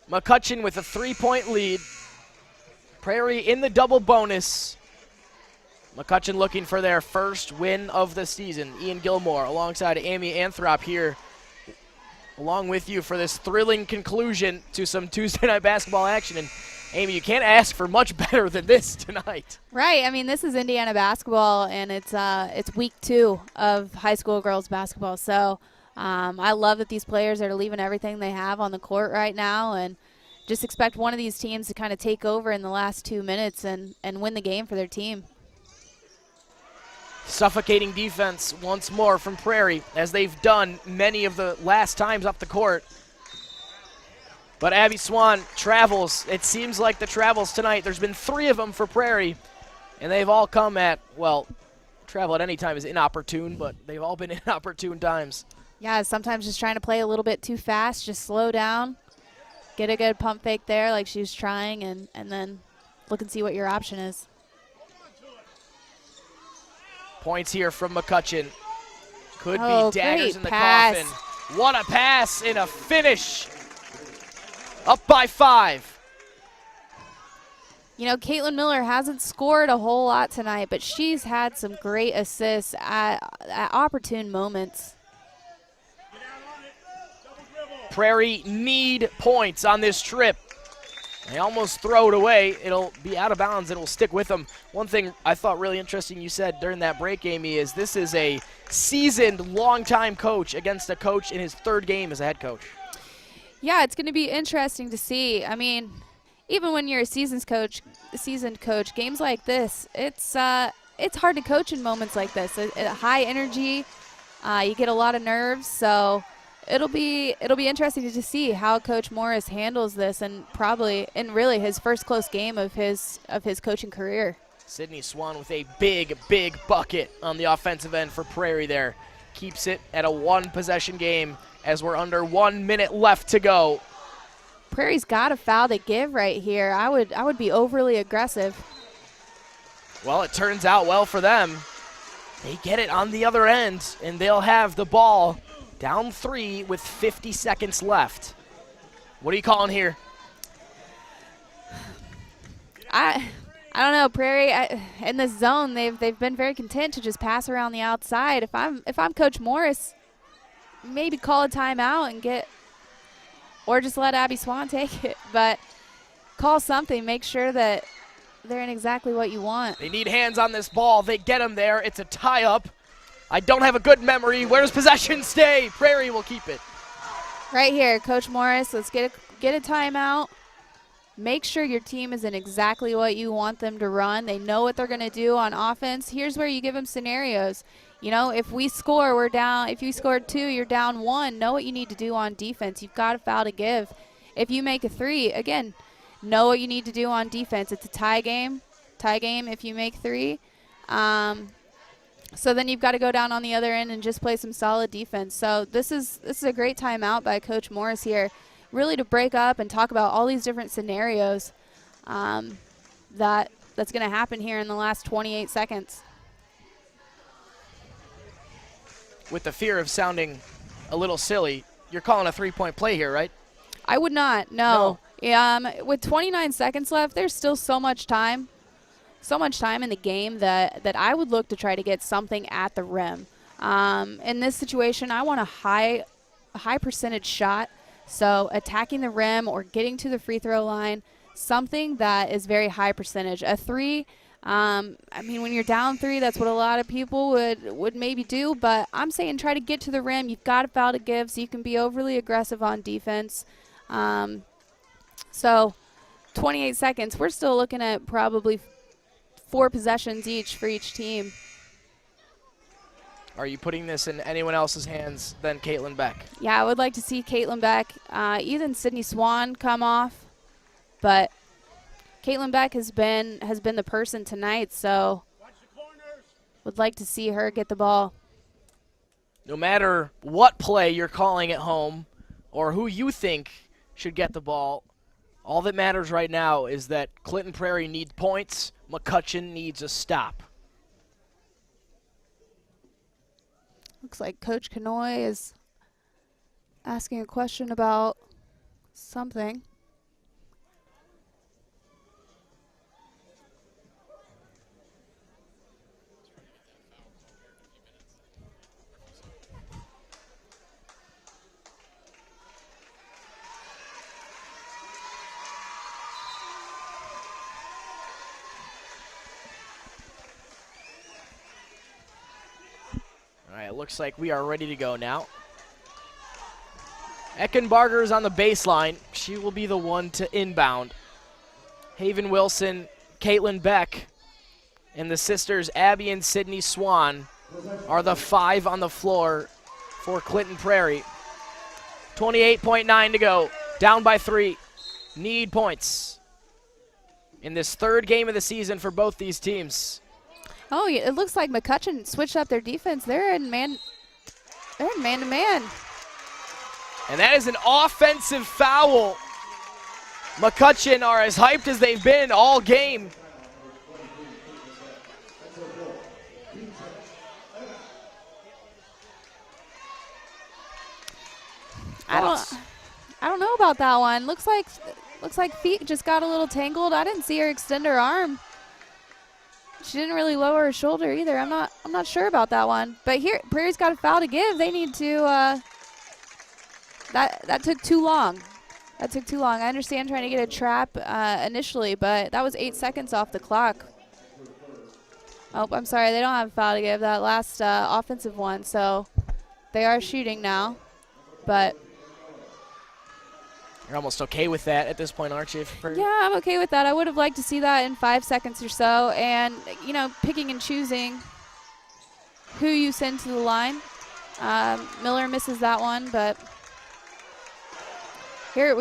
McCutcheon with a 3-point lead. Prairie in the double bonus. McCutcheon looking for their first win of the season. Ian Gilmore alongside Amy Anthrop here along with you for this thrilling conclusion to some Tuesday night basketball action. And Amy, you can't ask for much better than this tonight. Right. I mean, this is Indiana basketball, and it's week 2 of high school girls basketball. So I love that these players are leaving everything they have on the court right now, and just expect one of these teams to kind of take over in the last 2 minutes and win the game for their team. Suffocating defense once more from Prairie, as they've done many of the last times up the court. But Abby Swan travels. It seems like the travels tonight. There's been 3 of them for Prairie, and they've all come at, well, travel at any time is inopportune, but they've all been inopportune times. Yeah, sometimes just trying to play a little bit too fast, just slow down, get a good pump fake there like she was trying, and then look and see what your option is. Points here from McCutcheon. Could Oh, be daggers great in the pass. coffin. What a pass and a finish. Up by 5. You know, Caitlin Miller hasn't scored a whole lot tonight, but she's had some great assists at opportune moments. Prairie need points on this trip. They almost throw it away. It'll be out of bounds and it will stick with them. One thing I thought really interesting you said during that break, Amy, is this is a seasoned, long-time coach against a coach in his 3rd game as a head coach. Yeah, it's going to be interesting to see. I mean, even when you're a seasoned coach, games like this, it's hard to coach in moments like this. High energy, you get a lot of nerves, so it'll be interesting to see how Coach Morris handles this, and probably in really his first close game of his coaching career. Sydney Swan with a big, big bucket on the offensive end for Prairie there. Keeps it at a 1-possession game as we're under 1 minute left to go. Prairie's got a foul to give right here. I would be overly aggressive. Well, it turns out well for them. They get it on the other end, and they'll have the ball down 3 with 50 seconds left. What are you calling here? I don't know. Prairie in this zone, they've been very content to just pass around the outside. If I'm Coach Morris, maybe call a timeout and or just let Abby Swan take it. But call something. Make sure that they're in exactly what you want. They need hands on this ball. They get them there. It's a tie-up. I don't have a good memory. Where does possession stay? Prairie will keep it. Right here, Coach Morris. Let's get a timeout. Make sure your team is in exactly what you want them to run. They know what they're going to do on offense. Here's where you give them scenarios. You know, if we score, we're down. If you scored 2, you're down 1. Know what you need to do on defense. You've got a foul to give. If you make a 3, again, know what you need to do on defense. It's a tie game. Tie game if you make 3. So then you've got to go down on the other end and just play some solid defense. So this is a great timeout by Coach Morris here, really to break up and talk about all these different scenarios that's going to happen here in the last 28 seconds. With the fear of sounding a little silly, you're calling a 3-point play here, right? I would not, no. With 29 seconds left, there's still so much time in the game that I would look to try to get something at the rim. In this situation, I want a high percentage shot, so attacking the rim or getting to the free throw line, something that is very high percentage. A 3, I mean, when you're down 3, that's what a lot of people would maybe do, but I'm saying try to get to the rim. You've got a foul to give, so you can be overly aggressive on defense. So 28 seconds, we're still looking at probably 4 possessions each for each team. Are you putting this in anyone else's hands than Caitlin Beck? Yeah, I would like to see Caitlin Beck, even Sydney Swan come off, but Caitlin Beck has been the person tonight, so would like to see her get the ball. No matter what play you're calling at home or who you think should get the ball, all that matters right now is that Clinton Prairie needs points, McCutcheon needs a stop. Looks like Coach Kanoy is asking a question about something. right, looks like we are ready to go now. Eckenbarger is on the baseline. She will be the one to inbound. Haven Wilson, Caitlin Beck, and the sisters Abby and Sydney Swan are the 5 on the floor for Clinton Prairie. 28.9 to go. Down by 3. Need points in this third game of the season for both these teams. Oh, it looks like McCutcheon switched up their defense. They're in man-to-man. And that is an offensive foul. McCutcheon are as hyped as they've been all game. I don't know about that one. Looks like feet just got a little tangled. I didn't see her extend her arm. She didn't really lower her shoulder either. I'm not sure about that one. But here, Prairie's got a foul to give. They need to. That took too long. That took too long. I understand trying to get a trap initially, but that was 8 seconds off the clock. Oh, I'm sorry. They don't have a foul to give. That last offensive one. So they are shooting now, but. You're almost okay with that at this point, aren't you? Yeah, I'm okay with that. I would have liked to see that in 5 seconds or so. And, you know, picking and choosing who you send to the line. Miller misses that one, but here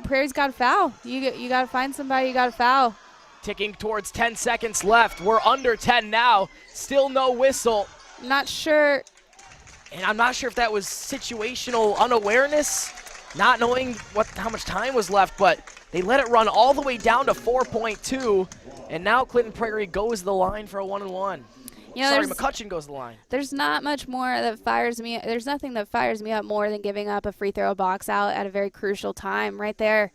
Prairie's got a foul. You got to find somebody. You got a foul. Ticking towards 10 seconds left. We're under 10 now. Still no whistle. Not sure. And I'm not sure if that was situational unawareness. Not knowing how much time was left, but they let it run all the way down to 4.2, and now Clinton Prairie goes to the line for a 1-and-1. You know, McCutcheon goes to the line. There's not much more that fires me. There's nothing that fires me up more than giving up a free throw box out at a very crucial time. Right there,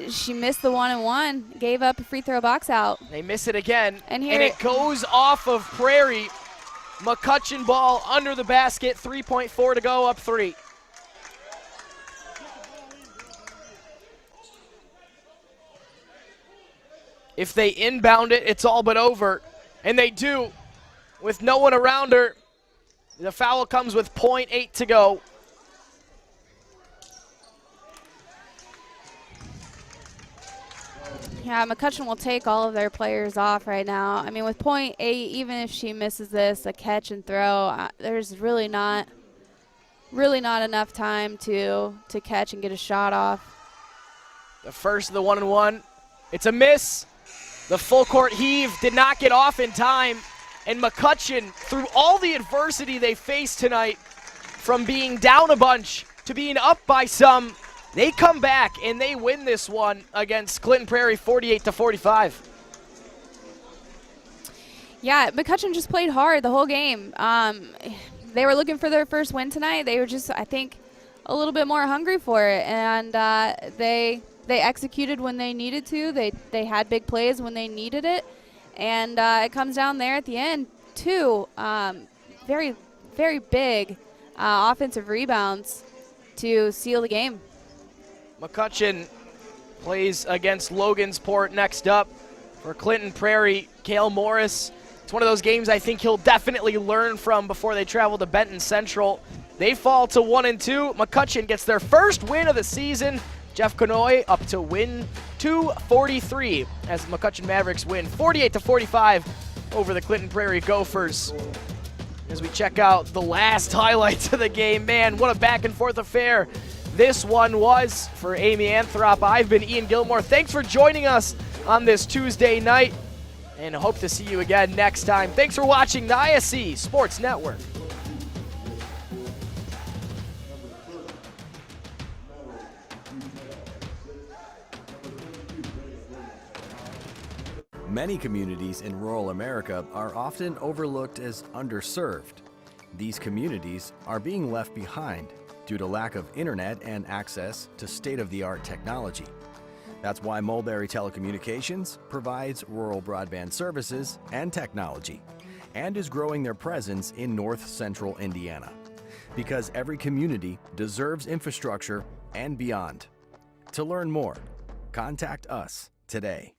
she missed the 1-and-1, gave up a free throw box out. They miss it again, and it goes off of Prairie. McCutcheon ball under the basket, 3.4 to go, up 3. If they inbound it, it's all but over. And they do. With no one around her, the foul comes with 0.8 to go. Yeah, McCutcheon will take all of their players off right now. I mean, with 0.8, even if she misses this, a catch and throw, there's really not enough time to catch and get a shot off. The first of the 1-and-1. It's a miss. The full court heave did not get off in time, and McCutcheon, through all the adversity they faced tonight, from being down a bunch to being up by some, they come back and they win this one against Clinton Prairie 48-45. Yeah, McCutcheon just played hard the whole game. They were looking for their first win tonight. They were just, I think, a little bit more hungry for it, and they executed when they needed to. They had big plays when they needed it. And it comes down there at the end, too. Very, very big offensive rebounds to seal the game. McCutcheon plays against Logansport next up for Clinton Prairie. Cale Morris. It's one of those games I think he'll definitely learn from before they travel to Benton Central. They fall to 1-2. McCutcheon gets their first win of the season. Jeff Conoy up to win 243 as the McCutcheon Mavericks win 48-45 over the Clinton Prairie Gophers. As we check out the last highlights of the game, man, what a back and forth affair this one was. For Amy Anthrop, I've been Ian Gilmore. Thanks for joining us on this Tuesday night, and hope to see you again next time. Thanks for watching the ISC Sports Network. Many communities in rural America are often overlooked as underserved. These communities are being left behind due to lack of internet and access to state-of-the-art technology. That's why Mulberry Telecommunications provides rural broadband services and technology and is growing their presence in north central Indiana. Because every community deserves infrastructure and beyond. To learn more, contact us today.